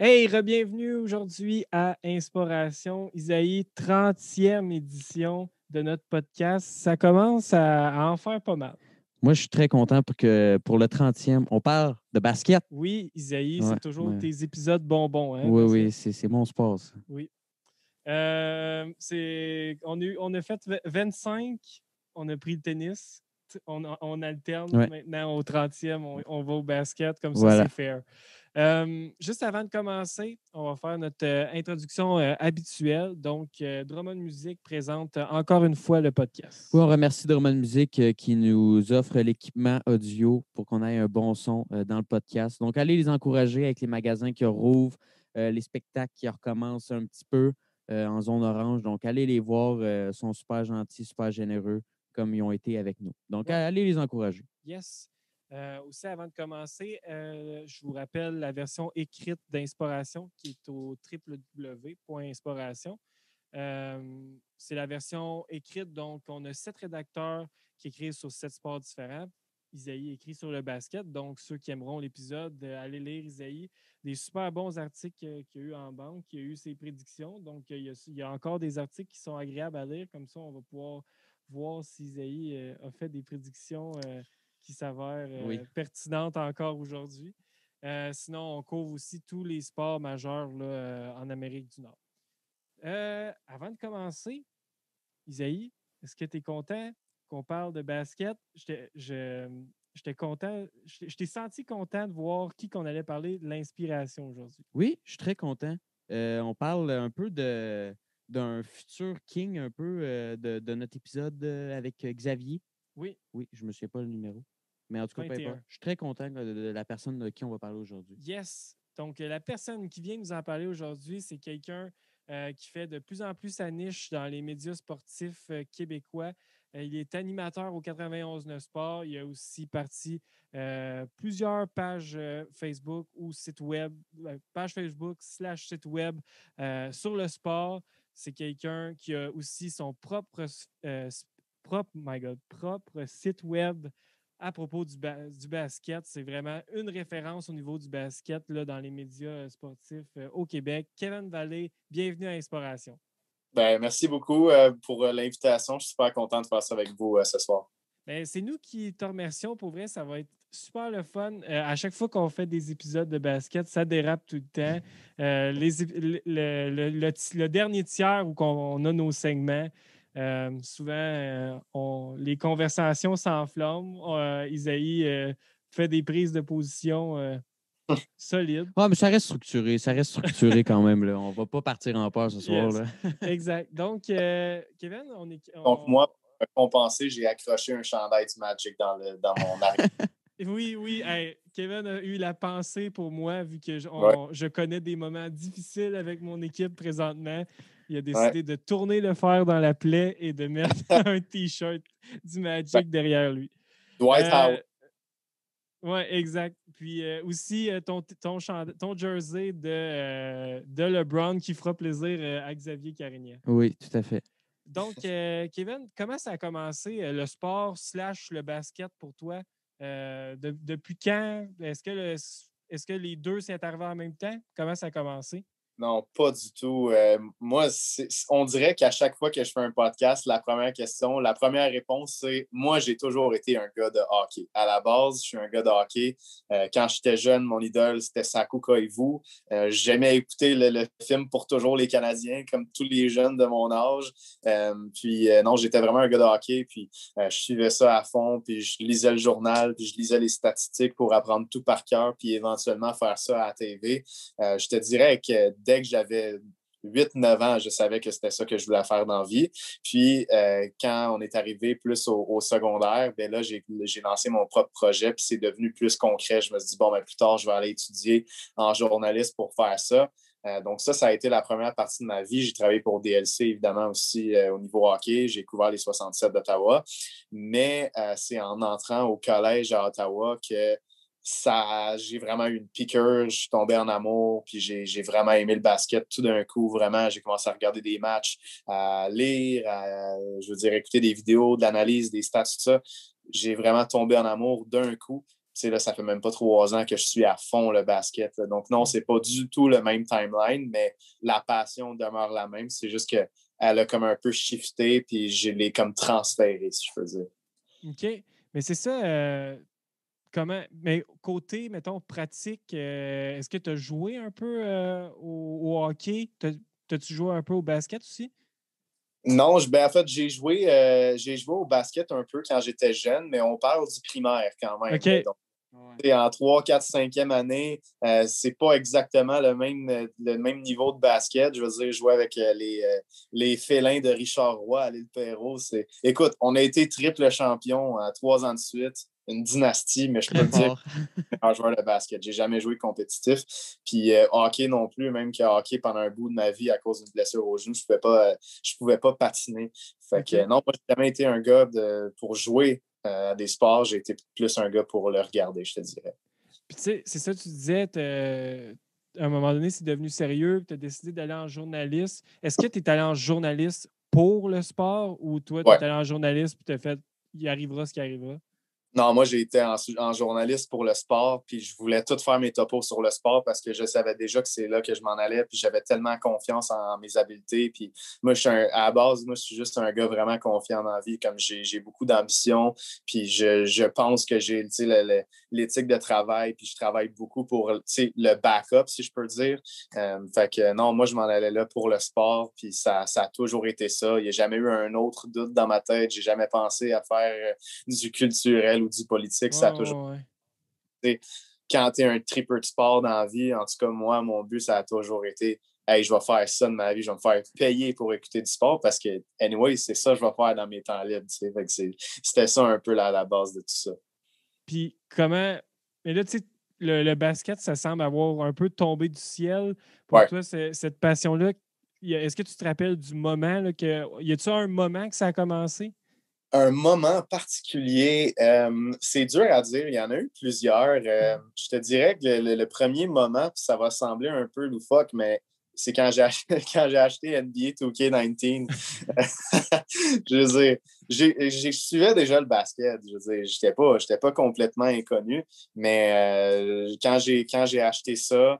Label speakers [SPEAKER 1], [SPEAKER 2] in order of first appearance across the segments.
[SPEAKER 1] Hey, re-bienvenue aujourd'hui à Inspiration Isaïe, 30e édition de notre podcast. Ça commence à en faire pas mal.
[SPEAKER 2] Moi, je suis très content pour le 30e. On parle de basket.
[SPEAKER 1] Oui, Isaïe,
[SPEAKER 2] Ouais,
[SPEAKER 1] c'est toujours
[SPEAKER 2] ouais.
[SPEAKER 1] tes épisodes bonbons, hein,
[SPEAKER 2] Oui,
[SPEAKER 1] parce que
[SPEAKER 2] oui, c'est mon sport, ça.
[SPEAKER 1] oui. On a fait 25, on a pris le tennis, on alterne
[SPEAKER 2] Ouais,
[SPEAKER 1] maintenant au 30e, on va au basket, comme ça
[SPEAKER 2] voilà.
[SPEAKER 1] c'est fair. Juste avant de commencer, on va faire notre introduction habituelle. Donc, Drummond Music présente encore une fois le podcast.
[SPEAKER 2] Oui, on remercie Drummond Music qui nous offre l'équipement audio pour qu'on ait un bon son dans le podcast. Donc, allez les encourager avec les magasins qui rouvrent, les spectacles qui recommencent un petit peu en zone orange. Donc, allez les voir. Ils sont super gentils, super généreux, comme ils ont été avec nous. Donc,
[SPEAKER 1] Ouais.
[SPEAKER 2] allez les encourager.
[SPEAKER 1] Yes. Aussi, avant de commencer, je vous rappelle la version écrite d'Inspiration qui est au www.inspiration. C'est la version écrite, donc on a 7 rédacteurs qui écrivent sur 7 sports différents. Isaïe écrit sur le basket, donc ceux qui aimeront l'épisode, allez lire Isaïe. Des super bons articles qu'il y a eu en banque, qui a eu ses prédictions. Donc, il y a encore des articles qui sont agréables à lire. Comme ça, on va pouvoir voir si Isaïe a fait des prédictions qui s'avèrent
[SPEAKER 2] Oui.
[SPEAKER 1] pertinentes encore aujourd'hui. Sinon, on couvre aussi tous les sports majeurs là, en Amérique du Nord. Avant de commencer, Isaïe, est-ce que tu es content qu'on parle de basket? J'étais content, je t'ai senti content de voir qui qu'on allait parler de l'inspiration aujourd'hui.
[SPEAKER 2] Oui, je suis très content. On parle un peu d'un futur King, un peu de notre épisode avec Xavier.
[SPEAKER 1] Oui,
[SPEAKER 2] Oui, je ne me souviens pas le numéro. Mais en tout cas, peu importe.
[SPEAKER 1] 21.
[SPEAKER 2] Je suis très content de la personne de qui on va parler aujourd'hui.
[SPEAKER 1] Yes. Donc, la personne qui vient nous en parler aujourd'hui, c'est quelqu'un qui fait de plus en plus sa niche dans les médias sportifs québécois. Il est animateur au 91.9 Sport. Il a aussi parti plusieurs pages Facebook ou site web, page Facebook / site web sur le sport. C'est quelqu'un qui a aussi son propre site web à propos du basket. C'est vraiment une référence au niveau du basket là, dans les médias sportifs au Québec. Kevin Vallée, bienvenue à Inspiration.
[SPEAKER 3] Merci beaucoup pour l'invitation. Je suis super content de faire ça avec vous ce soir.
[SPEAKER 1] C'est nous qui te remercions. Pour vrai, ça va être super le fun. À chaque fois qu'on fait des épisodes de basket, ça dérape tout le temps. Le dernier tiers où on a nos segments, souvent, les conversations s'enflamment. Isaïe fait des prises de position solides.
[SPEAKER 2] Ah, mais ça reste structuré. Ça reste structuré quand même. Là. On ne va pas partir en peur ce soir.
[SPEAKER 1] Yes,
[SPEAKER 2] Là.
[SPEAKER 1] exact. Donc, Kevin,
[SPEAKER 3] Donc, moi, pour compenser, j'ai accroché un chandail du Magic dans mon arrière.
[SPEAKER 1] Oui, oui. Hey, Kevin a eu la pensée pour moi, vu que
[SPEAKER 3] Ouais.
[SPEAKER 1] je connais des moments difficiles avec mon équipe présentement. Il a
[SPEAKER 3] Ouais.
[SPEAKER 1] décidé de tourner le fer dans la plaie et de mettre un T-shirt du Magic derrière lui.
[SPEAKER 3] Dwight Howard.
[SPEAKER 1] Oui, exact. Puis aussi, ton jersey de LeBron qui fera plaisir à Xavier Carignan.
[SPEAKER 2] Oui, tout à fait.
[SPEAKER 1] Donc, Kevin, comment ça a commencé le sport / le basket pour toi? Depuis quand? Est-ce que les deux sont arrivés en même temps? Comment ça a commencé?
[SPEAKER 3] Non, pas du tout. Moi, on dirait qu'à chaque fois que je fais un podcast, la première réponse, c'est moi, j'ai toujours été un gars de hockey. À la base, je suis un gars de hockey. Quand j'étais jeune, mon idole, c'était Saku Koivu. J'aimais écouter le film Pour toujours les Canadiens, comme tous les jeunes de mon âge. Non, j'étais vraiment un gars de hockey. Puis je suivais ça à fond. Puis je lisais le journal. Puis je lisais les statistiques pour apprendre tout par cœur. Puis éventuellement faire ça à la TV. Je te dirais que dès que j'avais 8-9 ans, je savais que c'était ça que je voulais faire dans la vie. Puis, quand on est arrivé plus au secondaire, ben là, j'ai lancé mon propre projet, puis c'est devenu plus concret. Je me suis dit, bon, ben, plus tard, je vais aller étudier en journaliste pour faire ça. Donc, ça a été la première partie de ma vie. J'ai travaillé pour DLC, évidemment, aussi au niveau hockey. J'ai couvert les 67 d'Ottawa. Mais c'est en entrant au collège à Ottawa que j'ai vraiment eu une piqûre, je suis tombé en amour, puis j'ai vraiment aimé le basket tout d'un coup, vraiment, j'ai commencé à regarder des matchs, à lire, écouter des vidéos, de l'analyse, des stats, tout ça. J'ai vraiment tombé en amour d'un coup. là, ça fait même pas 3 ans que je suis à fond le basket. Là. Donc, non, c'est pas du tout le même timeline, mais la passion demeure la même. C'est juste qu'elle a comme un peu shifté, puis je l'ai comme transféré, si je peux dire.
[SPEAKER 2] OK.
[SPEAKER 1] Mais c'est ça. Mais côté, mettons, pratique, est-ce que tu as joué un peu au hockey? T'as-tu joué un peu au basket aussi?
[SPEAKER 3] Non, en fait, j'ai joué au basket un peu quand j'étais jeune, mais on parle du primaire quand même.
[SPEAKER 1] OK.
[SPEAKER 3] Là. Donc, en 3, 4, 5e année, c'est pas exactement le même niveau de basket. Je veux dire, jouer avec les félins de Richard Roy à l'île Perrot. Écoute, on a été triple champion 3 ans de suite. Une dynastie, mais je peux te dire un joueur de basket. J'ai jamais joué compétitif. Puis hockey non plus, même que hockey pendant un bout de ma vie à cause d'une blessure au genou, je pouvais pas patiner. Fait que non, moi, j'ai jamais été un gars pour jouer à des sports. J'ai été plus un gars pour le regarder, je te dirais.
[SPEAKER 1] Puis tu sais, c'est ça, tu disais, à un moment donné, c'est devenu sérieux, tu as décidé d'aller en journaliste. Est-ce que tu es allé en journaliste pour le sport ou toi, tu es allé en journaliste et tu as fait il arrivera ce qui arrivera?
[SPEAKER 3] Non, moi, j'ai été en journaliste pour le sport, puis je voulais tout faire mes topos sur le sport parce que je savais déjà que c'est là que je m'en allais, puis j'avais tellement confiance en mes habiletés. Puis moi, à la base, moi, je suis juste un gars vraiment confiant dans la vie, comme j'ai beaucoup d'ambition, puis je pense que j'ai l'éthique de travail, puis je travaille beaucoup pour le backup, si je peux dire. Fait que non, moi, je m'en allais là pour le sport, puis ça a toujours été ça. Il n'y a jamais eu un autre doute dans ma tête. J'ai jamais pensé à faire du culturel ou du politique, ça a toujours été. Quand tu es un tripper de sport dans la vie, en tout cas, moi, mon but, ça a toujours été hey, je vais faire ça de ma vie, je vais me faire payer pour écouter du sport parce que, anyway, c'est ça que je vais faire dans mes temps libres. Fait que c'était ça un peu la base de tout ça.
[SPEAKER 1] Puis comment. Mais là, tu sais, le basket, ça semble avoir un peu tombé du ciel. Pour toi, cette passion-là, est-ce que tu te rappelles du moment là, y a-t-il un moment que ça a commencé?
[SPEAKER 3] Un moment particulier, c'est dur à dire. Il y en a eu plusieurs. Je te dirais que le premier moment, puis ça va sembler un peu loufoque, mais c'est quand j'ai acheté NBA 2K19. Je veux dire, je suivais déjà le basket. Je veux dire, j'étais pas complètement inconnu, mais quand j'ai acheté ça,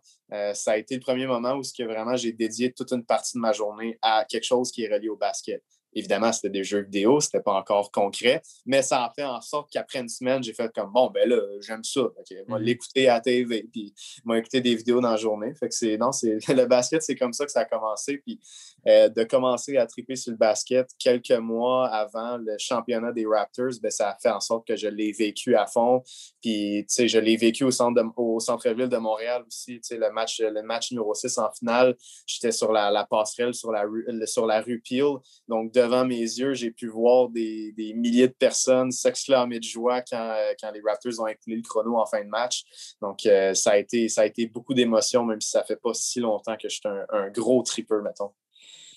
[SPEAKER 3] ça a été le premier moment où vraiment j'ai dédié toute une partie de ma journée à quelque chose qui est relié au basket. Évidemment, c'était des jeux vidéo, c'était pas encore concret, mais ça a fait en sorte qu'après une semaine, j'ai fait comme bon, ben là, j'aime ça. Okay, je vais l'écouter à la TV, puis je vais écouter des vidéos dans la journée. Fait que le basket, c'est comme ça que ça a commencé. Puis de commencer à triper sur le basket quelques mois avant le championnat des Raptors, ben, ça a fait en sorte que je l'ai vécu à fond. Puis, tu sais, je l'ai vécu au centre-ville de Montréal aussi. Tu sais, le match numéro 6 en finale, j'étais sur la passerelle sur la rue Peel. Donc, devant mes yeux, j'ai pu voir des milliers de personnes s'exclamer de joie quand les Raptors ont incliné le chrono en fin de match. Donc, ça a été beaucoup d'émotions, même si ça fait pas si longtemps que je suis un gros tripper, mettons.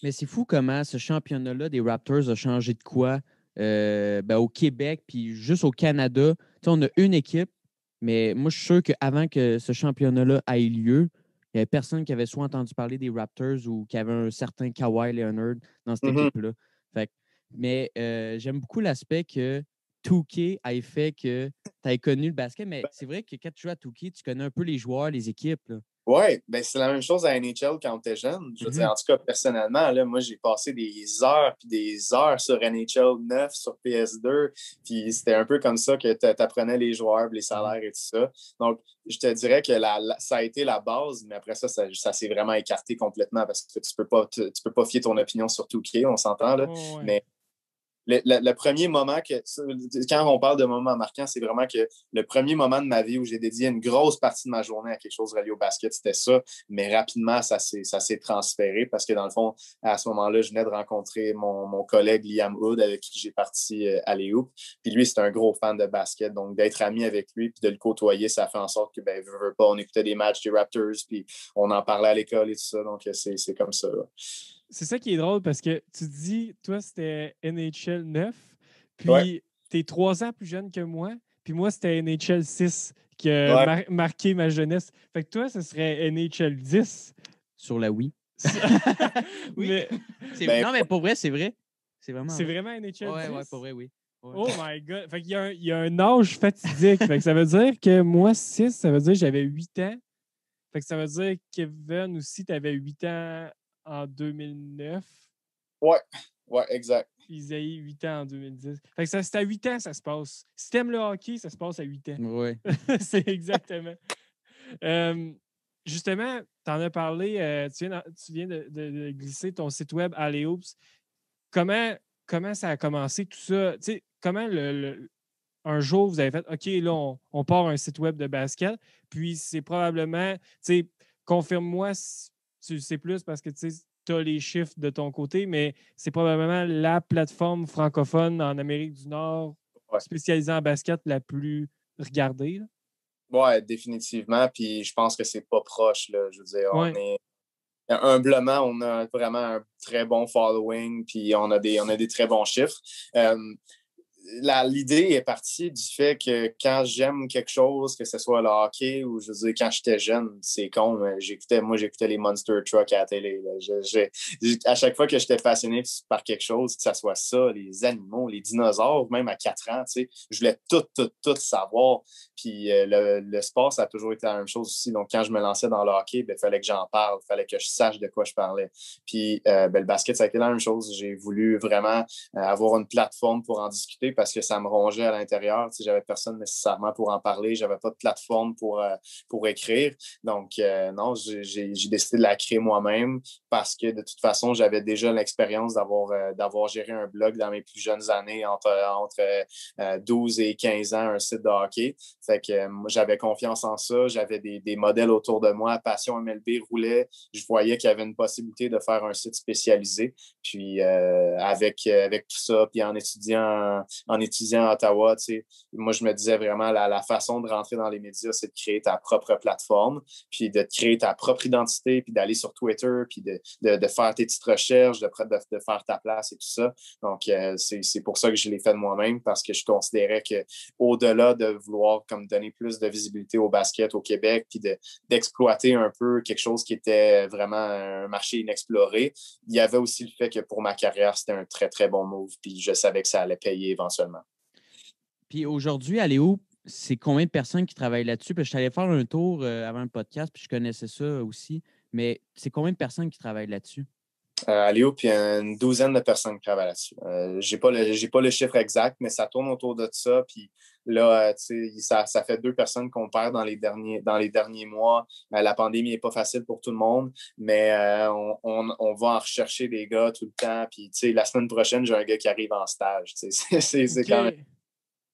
[SPEAKER 2] Mais c'est fou comment ce championnat-là des Raptors a changé de quoi au Québec, puis juste au Canada. T'sais, on a une équipe, mais moi, je suis sûr qu'avant que ce championnat-là ait lieu, il n'y avait personne qui avait soit entendu parler des Raptors ou qui avait un certain Kawhi Leonard dans cette équipe-là. Mais j'aime beaucoup l'aspect que 2K ait fait que tu aies connu le basket, mais c'est vrai que quand tu joues à 2K, tu connais un peu les joueurs, les équipes. Là.
[SPEAKER 3] Oui, ben c'est la même chose à NHL quand on était jeune. Je veux dire, en tout cas, personnellement, là, moi, j'ai passé des heures puis des heures sur NHL 9, sur PS2. Puis c'était un peu comme ça que tu apprenais les joueurs, les salaires et tout ça. Donc, je te dirais que ça a été la base, mais après ça s'est vraiment écarté complètement parce que tu peux pas fier ton opinion sur 2K, on s'entend, là. Mais le premier moment quand on parle de moment marquant, c'est vraiment que le premier moment de ma vie où j'ai dédié une grosse partie de ma journée à quelque chose relié au basket, c'était ça. Mais rapidement, ça s'est transféré parce que dans le fond, à ce moment-là, je venais de rencontrer mon collègue Liam Hood avec qui j'ai parti à l'E-Hoop. Puis lui, c'est un gros fan de basket. Donc, d'être ami avec lui puis de le côtoyer, ça fait en sorte que, veut pas, on écoutait des matchs des Raptors puis on en parlait à l'école et tout ça. Donc, c'est comme ça. Là.
[SPEAKER 1] C'est ça qui est drôle parce que tu dis, toi, c'était NHL 9, puis tu es 3 ans plus jeune que moi, puis moi, c'était NHL 6 qui a marqué ma jeunesse. Fait que toi, ce serait NHL 10.
[SPEAKER 2] Sur la Wii.
[SPEAKER 1] Oui.
[SPEAKER 2] Non, mais pour vrai, c'est vrai. C'est vraiment
[SPEAKER 1] C'est vraiment NHL 10?
[SPEAKER 2] Ouais, pour vrai, oui.
[SPEAKER 1] Oh my God! Fait qu'il y a un âge fatidique. Fait que ça veut dire que moi, 6, ça veut dire que j'avais 8 ans. Fait que ça veut dire que Kevin aussi, tu avais 8 ans en 2009.
[SPEAKER 3] Ouais, exact.
[SPEAKER 1] Puis Isaïe, 8 ans en 2010. Fait que c'est à 8 ans, ça se passe. Si t'aimes le hockey, ça se passe à 8 ans.
[SPEAKER 2] Oui.
[SPEAKER 1] C'est exactement. Justement, tu en as parlé, tu viens de glisser ton site web Alley-Hoops. Comment ça a commencé tout ça? Tu sais, comment un jour vous avez fait OK, là, on part un site web de basket, puis c'est probablement, tu sais, confirme-moi si tu sais plus parce que tu as les chiffres de ton côté, mais c'est probablement la plateforme francophone en Amérique du Nord spécialisée en basket la plus regardée. Là.
[SPEAKER 3] Ouais, définitivement. Puis je pense que c'est pas proche. Là. Je veux dire,
[SPEAKER 1] Ouais.
[SPEAKER 3] on est humblement, on a vraiment un très bon following, puis on a des très bons chiffres. L'idée est partie du fait que quand j'aime quelque chose, que ce soit le hockey ou je veux dire, quand j'étais jeune, c'est con, mais j'écoutais les Monster Truck à la télé. Là. À chaque fois que j'étais passionné par quelque chose, que ce soit ça, les animaux, les dinosaures, même à 4 ans, je voulais tout savoir. Puis le sport, ça a toujours été la même chose aussi. Donc, quand je me lançais dans le hockey, il fallait que j'en parle, il fallait que je sache de quoi je parlais. Puis le basket, ça a été la même chose. J'ai voulu vraiment avoir une plateforme pour en discuter parce que ça me rongeait à l'intérieur. Tu sais, j'avais personne nécessairement pour en parler. J'avais pas de plateforme pour écrire. Donc, non, j'ai décidé de la créer moi-même parce que de toute façon, j'avais déjà l'expérience d'avoir géré un blog dans mes plus jeunes années, entre 12 et 15 ans, un site de hockey. Fait que moi, j'avais confiance en ça. J'avais des modèles autour de moi. Passion MLB roulait. Je voyais qu'il y avait une possibilité de faire un site spécialisé. Puis, avec tout ça, puis en étudiant à Ottawa, moi, je me disais vraiment la façon de rentrer dans les médias, c'est de créer ta propre plateforme, puis de créer ta propre identité, puis d'aller sur Twitter, puis de faire tes petites recherches, de faire ta place et tout ça. Donc, c'est pour ça que je l'ai fait de moi-même, parce que je considérais qu'au-delà de vouloir comme donner plus de visibilité au basket au Québec, puis d'exploiter un peu quelque chose qui était vraiment un marché inexploré, il y avait aussi le fait que pour ma carrière, c'était un très, très bon move, puis je savais que ça allait payer éventuellement.
[SPEAKER 2] Puis aujourd'hui, à Léo, c'est combien de personnes qui travaillent là-dessus? Puis je suis allé faire un tour avant le podcast, puis je connaissais ça aussi. Mais c'est combien de personnes qui travaillent là-dessus?
[SPEAKER 3] À Léo, puis il y a une douzaine de personnes qui travaillent là-dessus. J'ai pas le chiffre exact, mais ça tourne autour de ça. Puis là, ça fait 2 personnes qu'on perd dans les derniers mois. La pandémie n'est pas facile pour tout le monde, mais on va en rechercher des gars tout le temps. Puis la semaine prochaine, j'ai un gars qui arrive en stage. C'est quand même.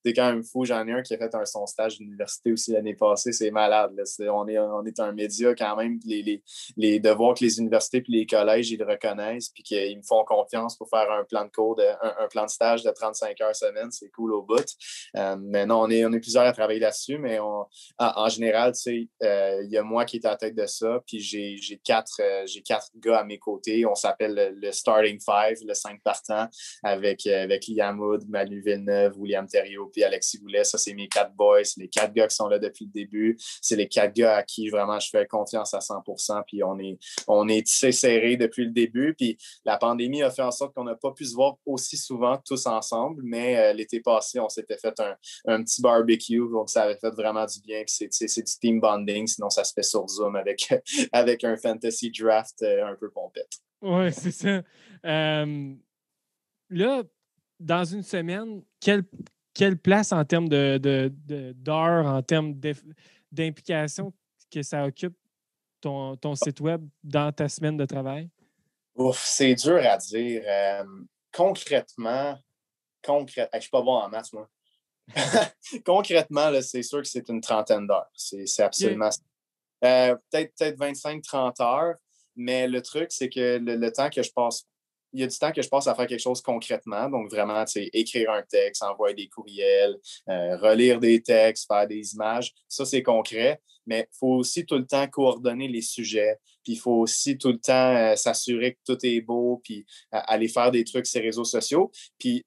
[SPEAKER 3] C'est quand même fou. J'en ai un qui a fait son stage d'université aussi l'année passée. C'est malade. Là. On est un média quand même. De voir que les universités et les collèges, ils le reconnaissent puis qu'ils me font confiance pour faire un plan de cours, un plan de stage de 35 heures semaine. C'est cool au bout. Mais non, on est plusieurs à travailler là-dessus. Mais en général, il y a moi qui est à la tête de ça. Puis j'ai 4 gars à mes côtés. On s'appelle le Starting Five, le 5 partants, avec Liam Wood, Manu Villeneuve, William Thériault, puis Alexis Goulet. Ça, c'est mes 4 boys. C'est les 4 gars qui sont là depuis le début. C'est les 4 gars à qui vraiment je fais confiance à 100%. Puis on est tissé serré depuis le début. Puis la pandémie a fait en sorte qu'on n'a pas pu se voir aussi souvent tous ensemble. Mais l'été passé, on s'était fait un petit barbecue. Donc, ça avait fait vraiment du bien. Puis c'est du team bonding. Sinon, ça se fait sur Zoom avec un fantasy draft un peu pompette.
[SPEAKER 1] Oui, c'est ça. Là, dans une semaine, quelle place en termes d'heures, en termes d'implication que ça occupe ton site web dans ta semaine de travail?
[SPEAKER 3] Ouf, c'est dur à dire. Concrètement, je ne suis pas bon en maths, moi. Concrètement, là, c'est sûr que c'est une trentaine d'heures. C'est absolument peut-être 25-30 heures, mais le truc, c'est que le temps que je passe, il y a du temps que je passe à faire quelque chose concrètement. Donc, vraiment, écrire un texte, envoyer des courriels, relire des textes, faire des images. Ça, c'est concret. Mais il faut aussi tout le temps coordonner les sujets. Puis, il faut aussi tout le temps s'assurer que tout est beau, puis aller faire des trucs sur les réseaux sociaux. Puis,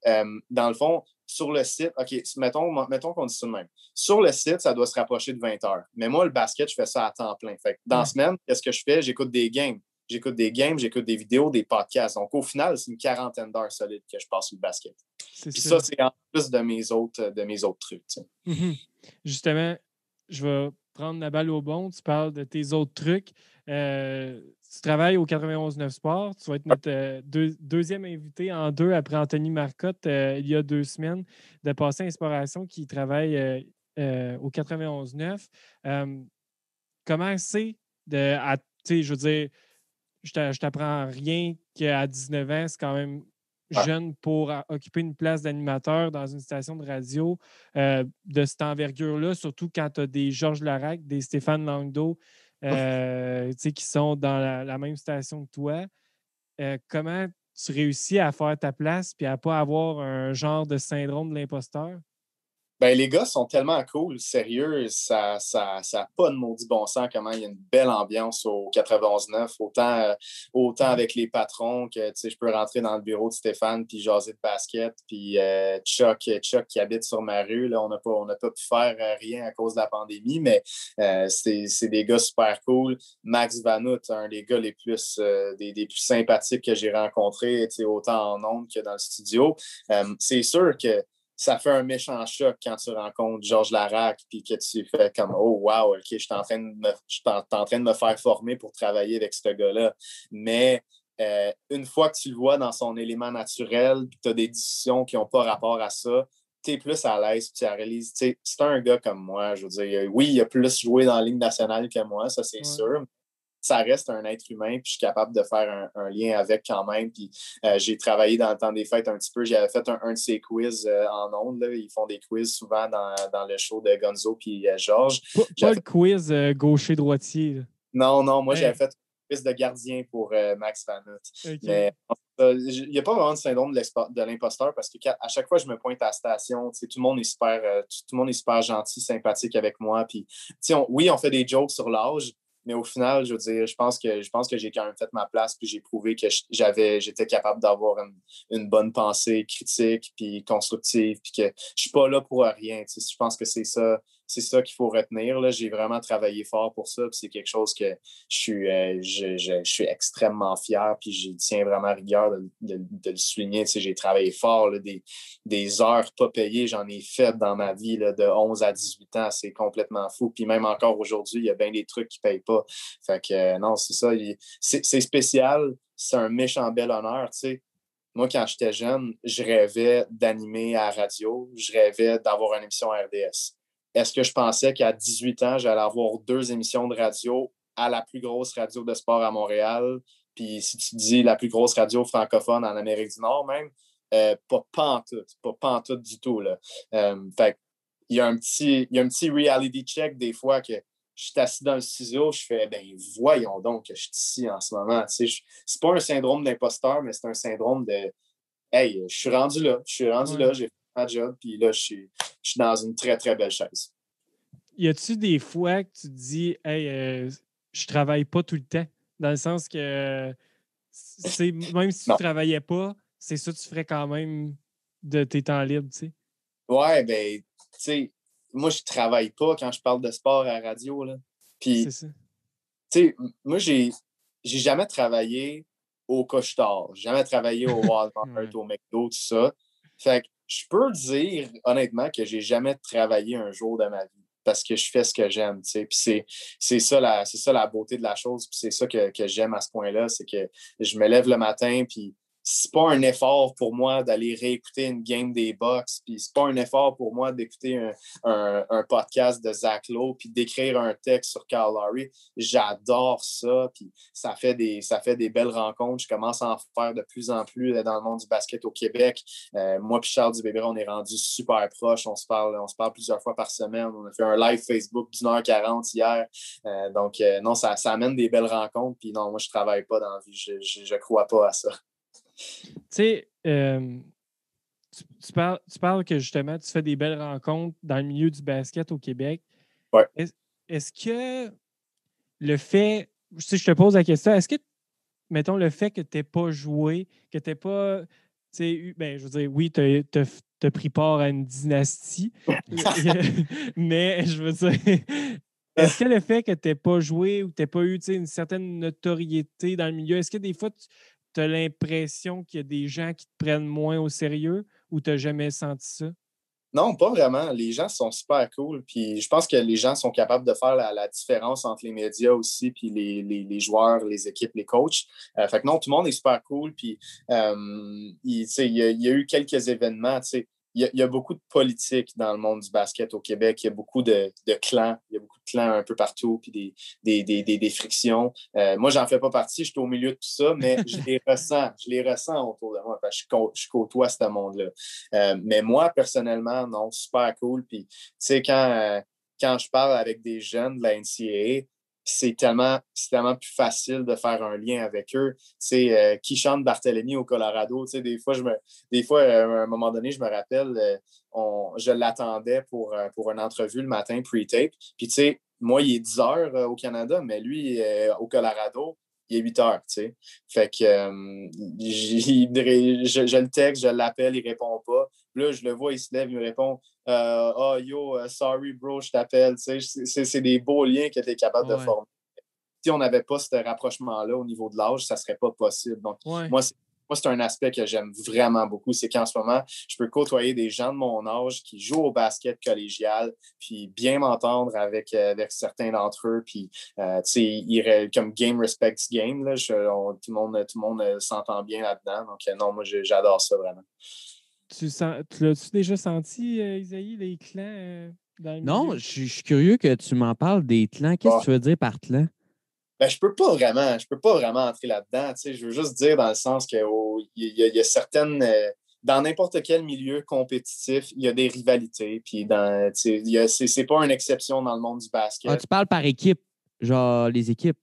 [SPEAKER 3] dans le fond, sur le site, OK, mettons qu'on dit ça de même. Sur le site, ça doit se rapprocher de 20 heures. Mais moi, le basket, je fais ça à temps plein. Fait que dans la semaine, qu'est-ce que je fais? J'écoute des games. j'écoute des games, j'écoute des vidéos, des podcasts. Donc, au final, c'est une quarantaine d'heures solides que je passe sur le basket. Puis ça, c'est en plus de mes autres trucs.
[SPEAKER 1] Mm-hmm. Justement, je vais prendre la balle au bon. Tu parles de tes autres trucs. Tu travailles au 91.9 Sport. Tu vas être notre deuxième invité en 2 après Anthony Marcotte il y a 2 semaines de Passer Inspiration qui travaille au 91.9. Comment c'est je veux dire, je t'apprends rien qu'à 19 ans, c'est quand même jeune pour occuper une place d'animateur dans une station de radio de cette envergure-là, surtout quand tu as des Georges Larac, des Stéphane Langdo qui sont dans la même station que toi. Comment tu réussis à faire ta place et à ne pas avoir un genre de syndrome de l'imposteur?
[SPEAKER 3] Ben, les gars sont tellement cool, sérieux, ça a pas de maudit bon sens comment il y a une belle ambiance au 91.9, autant avec les patrons que je peux rentrer dans le bureau de Stéphane puis jaser de basket, puis Chuck qui habite sur ma rue, là, on n'a pas pu faire rien à cause de la pandémie, mais c'est des gars super cool. Max Vanout, un des gars les plus des plus sympathiques que j'ai rencontrés, autant en ondes que dans le studio. C'est sûr que ça fait un méchant choc quand tu rencontres Georges Larac puis que tu fais comme oh wow, OK, je suis en train de me faire former pour travailler avec ce gars-là. Mais une fois que tu le vois dans son élément naturel puis que tu as des discussions qui n'ont pas rapport à ça, tu es plus à l'aise puis tu réalises, c'est un gars comme moi, je veux dire, oui, il a plus joué dans la Ligue nationale que moi, ça c'est sûr. Ça reste un être humain, puis je suis capable de faire un lien avec quand même. Puis j'ai travaillé dans le temps des fêtes un petit peu. J'avais fait un de ces quiz en ondes. Là. Ils font des quiz souvent dans le show de Gonzo puis Georges.
[SPEAKER 1] Pas le quiz gaucher-droitier.
[SPEAKER 3] Non, moi j'avais fait un quiz de gardien pour Max Vanout. Okay. Mais il n'y a pas vraiment de syndrome de l'imposteur parce qu'à chaque fois que je me pointe à la station, tout le monde est super gentil, sympathique avec moi. Puis, on fait des jokes sur l'âge. Mais au final, je veux dire, je pense que j'ai quand même fait ma place, puis j'ai prouvé que j'étais capable d'avoir une bonne pensée critique, puis constructive, puis que je suis pas là pour rien. Je pense que c'est ça qu'il faut retenir. Là. J'ai vraiment travaillé fort pour ça, puis c'est quelque chose que je suis extrêmement fier, puis j'y tiens vraiment rigueur de le souligner. J'ai travaillé fort, là, des heures pas payées, j'en ai fait dans ma vie là, de 11 à 18 ans, c'est complètement fou. Puis même encore aujourd'hui, il y a bien des trucs qui ne payent pas. Fait que non, c'est ça. C'est spécial. C'est un méchant bel honneur, tu sais. Moi, quand j'étais jeune, je rêvais d'animer à la radio. Je rêvais d'avoir une émission à RDS. Est-ce que je pensais qu'à 18 ans, j'allais avoir 2 émissions de radio à la plus grosse radio de sport à Montréal? Puis si tu dis la plus grosse radio francophone en Amérique du Nord même, pas en tout du tout. Là. Fait il y a un petit reality check des fois que je suis assis dans le studio, je fais, voyons donc que je suis ici en ce moment. C'est pas un syndrome d'imposteur, mais c'est un syndrome de, hey, je suis rendu là, j'ai fait ma job, puis là, je suis dans une très, très belle chaise.
[SPEAKER 1] Y a-tu des fois que tu te dis, hey, je travaille pas tout le temps, dans le sens que même si tu ne travaillais pas, c'est ça que tu ferais quand même de tes temps libres, tu sais?
[SPEAKER 3] Ouais, tu sais, moi, je travaille pas quand je parle de sport à la radio, là. Puis, tu sais, moi, j'ai jamais travaillé au Couche-Tard, j'ai jamais travaillé au Walmart, au McDo, tout ça. Fait que je peux dire, honnêtement, que j'ai jamais travaillé un jour de ma vie parce que je fais ce que j'aime, tu sais. Puis c'est ça la beauté de la chose, puis c'est ça que j'aime à ce point-là, c'est que je me lève le matin, puis c'est pas un effort pour moi d'aller réécouter une game des Bucks, puis c'est pas un effort pour moi d'écouter un podcast de Zach Lowe, puis d'écrire un texte sur Kyle Lowry. J'adore ça, puis ça fait des belles rencontres. Je commence à en faire de plus en plus dans le monde du basket au Québec. Moi puis Charles Dubébret, on est rendus super proches. On se parle plusieurs fois par semaine. On a fait un live Facebook d'1h40 hier. Donc, non, ça amène des belles rencontres, puis non, moi, je travaille pas dans la vie. Je crois pas à ça.
[SPEAKER 1] Tu sais, tu parles que justement, tu fais des belles rencontres dans le milieu du basket au Québec.
[SPEAKER 3] Ouais.
[SPEAKER 1] Est-ce que le fait, si je te pose la question, est-ce que, mettons, le fait que tu n'aies pas joué, que tu n'aies pas, je veux dire, oui, tu as pris part à une dynastie, mais je veux dire, est-ce que le fait que tu n'aies pas joué ou que tu n'aies pas eu une certaine notoriété dans le milieu, est-ce que des fois, tu as l'impression qu'il y a des gens qui te prennent moins au sérieux ou tu n'as jamais senti ça?
[SPEAKER 3] Non, pas vraiment. Les gens sont super cool. Puis je pense que les gens sont capables de faire la différence entre les médias aussi, puis les joueurs, les équipes, les coachs. Fait que non, tout le monde est super cool. Puis il y a eu quelques événements. Il y a beaucoup de politique dans le monde du basket au Québec. Il y a beaucoup de clans. Il y a beaucoup de clans un peu partout, puis des frictions. Moi, j'en fais pas partie. Je suis au milieu de tout ça, mais je les ressens. Je les ressens autour de moi. Je côtoie ce monde-là. Mais moi, personnellement, non, super cool. Puis, tu sais, quand je parle avec des jeunes de la NCAA, c'est tellement plus facile de faire un lien avec eux. Tu sais, Keyshawn Barthélemy au Colorado, tu sais, des fois, à un moment donné, je me rappelle, je l'attendais pour une entrevue le matin, pre-tape. Puis, tu sais, moi, il est 10 heures au Canada, mais lui, au Colorado, il est 8 heures, tu sais. Fait que je le texte, je l'appelle, il répond pas. Puis là, je le vois, il se lève, il me répond oh yo, sorry bro, je t'appelle. Tu sais, c'est des beaux liens que tu es capable de former. Si on n'avait pas ce rapprochement-là au niveau de l'âge, ça ne serait pas possible. Donc, moi, c'est un aspect que j'aime vraiment beaucoup. C'est qu'en ce moment, je peux côtoyer des gens de mon âge qui jouent au basket collégial, puis bien m'entendre avec certains d'entre eux. Puis, tu sais, comme game respects game, là, tout le monde s'entend bien là-dedans. Donc, non, moi, j'adore ça vraiment.
[SPEAKER 1] Tu l'as-tu déjà senti, Isaïe, les clans dans le
[SPEAKER 2] Non,
[SPEAKER 1] milieu?
[SPEAKER 2] je suis curieux que tu m'en parles des clans. Qu'est-ce que tu veux dire par clan?
[SPEAKER 3] Ben, je peux pas vraiment entrer là-dedans. Tu sais, je veux juste dire dans le sens qu'il y a certaines. Dans n'importe quel milieu compétitif, il y a des rivalités. Puis c'est pas une exception dans le monde du basket.
[SPEAKER 2] Ah, tu parles par équipe, genre les équipes,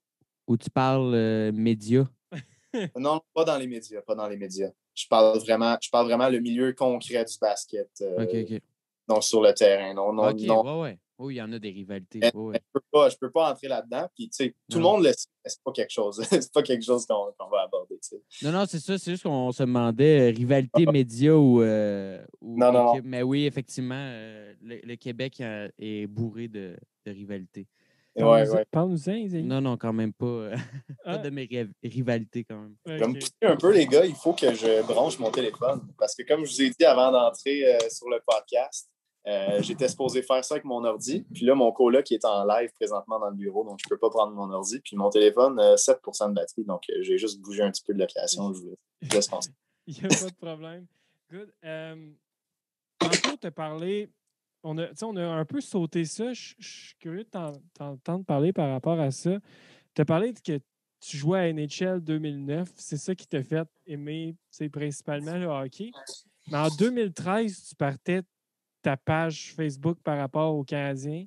[SPEAKER 2] ou tu parles médias?
[SPEAKER 3] Non, pas dans les médias, pas dans les médias. Je parle vraiment le milieu concret du basket.
[SPEAKER 2] OK.
[SPEAKER 3] Donc sur le terrain. Non,
[SPEAKER 2] OK,
[SPEAKER 3] non.
[SPEAKER 2] ouais. Oui, il y en a des rivalités.
[SPEAKER 3] Mais
[SPEAKER 2] Ouais.
[SPEAKER 3] je peux pas entrer là-dedans. Puis, tu sais, tout le
[SPEAKER 2] Non.
[SPEAKER 3] monde le sait. C'est pas quelque chose. C'est pas quelque chose qu'on va aborder. Tu sais.
[SPEAKER 2] Non, c'est ça. C'est juste qu'on se demandait rivalité média ou
[SPEAKER 3] Non.
[SPEAKER 2] équipe. Mais oui, effectivement, le Québec est bourré de rivalités.
[SPEAKER 3] Ouais.
[SPEAKER 1] Parle-nous-en, Isaïe.
[SPEAKER 2] Non, quand même pas. Pas
[SPEAKER 1] Ah,
[SPEAKER 2] de mes rivalités quand même.
[SPEAKER 3] Comme
[SPEAKER 1] OK.
[SPEAKER 3] pousser un peu, les gars, il faut que je branche mon téléphone. Parce que comme je vous ai dit avant d'entrer sur le podcast, j'étais supposé faire ça avec mon ordi. Puis là, mon coloc qui est en live présentement dans le bureau, donc je ne peux pas prendre mon ordi. Puis mon téléphone, 7% de batterie. Donc j'ai juste bougé un petit peu de location. Je vous laisse penser.
[SPEAKER 1] Il n'y a pas de problème. Good. Tantôt, tu as parlé. On a un peu sauté ça. Je suis curieux de t'entendre parler par rapport à ça. Tu as parlé que tu jouais à NHL 2009. C'est ça qui t'a fait aimer principalement le hockey. Mais en 2013, tu partais ta page Facebook par rapport aux Canadiens.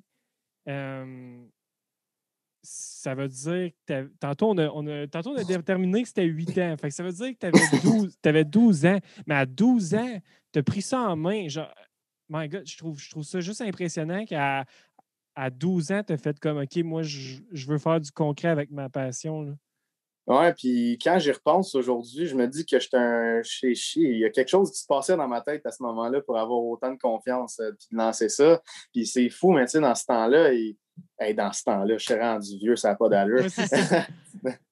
[SPEAKER 1] Ça veut dire que tantôt, on a déterminé que c'était 8 ans. Fait que ça veut dire que tu avais 12 ans. Mais à 12 ans, tu as pris ça en main. Genre, my God, je trouve ça juste impressionnant qu'à 12 ans, tu as fait comme OK, moi, je veux faire du concret avec ma passion. Là.
[SPEAKER 3] Ouais, puis quand j'y repense aujourd'hui, je me dis que j'étais un chichi. Il y a quelque chose qui se passait dans ma tête à ce moment-là pour avoir autant de confiance puis de lancer ça. Puis c'est fou, mais tu sais, dans ce temps-là, je suis rendu vieux, ça n'a pas d'allure.
[SPEAKER 1] Ouais, c'est ça.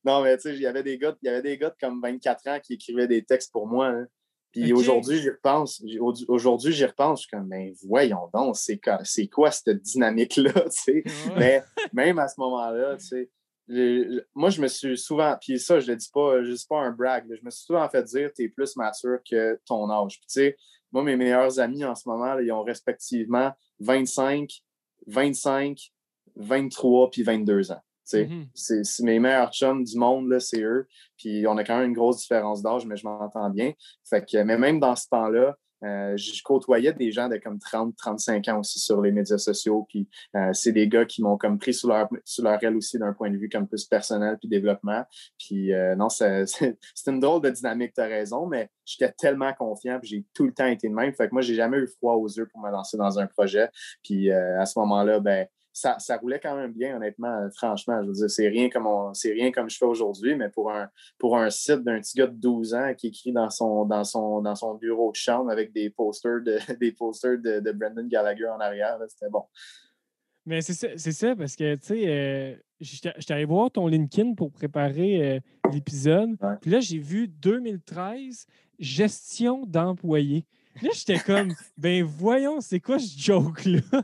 [SPEAKER 3] Non, mais tu sais, il y avait des gars de comme 24 ans qui écrivaient des textes pour moi. Hein. Puis
[SPEAKER 1] OK.
[SPEAKER 3] aujourd'hui, j'y repense. Je suis comme, ben voyons donc, c'est quoi cette dynamique-là, tu sais?
[SPEAKER 1] Ouais.
[SPEAKER 3] Mais même à ce moment-là, tu sais, moi, je me suis souvent, puis ça, je le dis pas un brag, là, je me suis souvent fait dire, t'es plus mature que ton âge. Puis tu sais, moi, mes meilleurs amis en ce moment, là, ils ont respectivement 25, 23 puis 22 ans.
[SPEAKER 1] Mm-hmm.
[SPEAKER 3] C'est mes meilleurs chums du monde, là, c'est eux. Puis on a quand même une grosse différence d'âge, mais je m'entends bien. Fait que, mais même dans ce temps-là, je côtoyais des gens de comme 30, 35 ans aussi sur les médias sociaux. Puis c'est des gars qui m'ont comme pris sous leur aile aussi d'un point de vue comme plus personnel puis développement. Puis non, c'est une drôle de dynamique, tu as raison, mais j'étais tellement confiant puis j'ai tout le temps été de même. Fait que moi, j'ai jamais eu froid aux yeux pour me lancer dans un projet. Puis à ce moment-là, ben ça roulait quand même bien, honnêtement, franchement. Je veux dire, c'est rien comme je fais aujourd'hui, mais pour un site d'un petit gars de 12 ans qui écrit dans son bureau de chambre avec des posters de Brendan Gallagher en arrière, là, c'était bon.
[SPEAKER 1] Mais c'est ça, parce que, tu sais, j'étais allé voir ton LinkedIn pour préparer l'épisode.
[SPEAKER 3] Ouais.
[SPEAKER 1] Puis là, j'ai vu 2013, gestion d'employés. Là, j'étais comme, ben voyons, c'est quoi ce joke-là?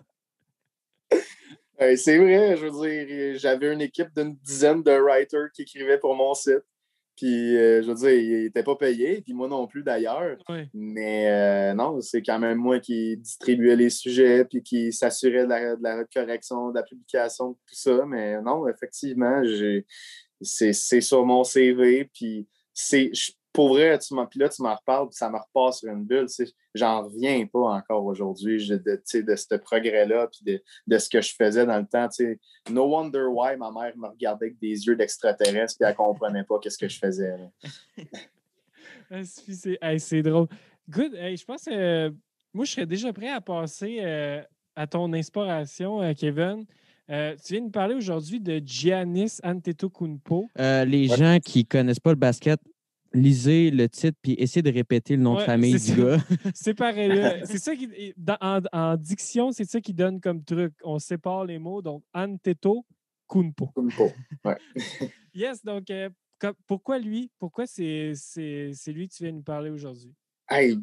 [SPEAKER 3] C'est vrai, je veux dire, j'avais une équipe d'une dizaine de writers qui écrivaient pour mon site. Puis, je veux dire, ils n'étaient pas payés, puis moi non plus d'ailleurs.
[SPEAKER 1] Ouais.
[SPEAKER 3] Mais non, c'est quand même moi qui distribuais les sujets, puis qui s'assurait de la correction, de la publication, de tout ça. Mais non, effectivement, c'est sur mon CV, puis pour vrai, puis là, tu m'en reparles, puis ça me repasse sur une bulle. J'en reviens pas encore aujourd'hui de ce progrès-là, puis de ce que je faisais dans le temps. T'sais. No wonder why ma mère me regardait avec des yeux d'extraterrestre, puis elle comprenait pas qu'est-ce que je faisais.
[SPEAKER 1] C'est drôle. Good. Hey, je pense que moi, je serais déjà prêt à passer à ton inspiration, Kevin. Tu viens de nous parler aujourd'hui de Giannis Antetokounmpo.
[SPEAKER 2] Les gens qui connaissent pas le basket, lisez le titre puis essayez de répéter le nom de famille du gars.
[SPEAKER 1] Séparez-le. C'est ça qui, en diction, c'est ça qui donne comme truc. On sépare les mots. Donc, Antetokounmpo.
[SPEAKER 3] Ouais.
[SPEAKER 1] Yes. Donc, pourquoi lui? Pourquoi c'est lui que tu viens de nous parler aujourd'hui?
[SPEAKER 3] Hey,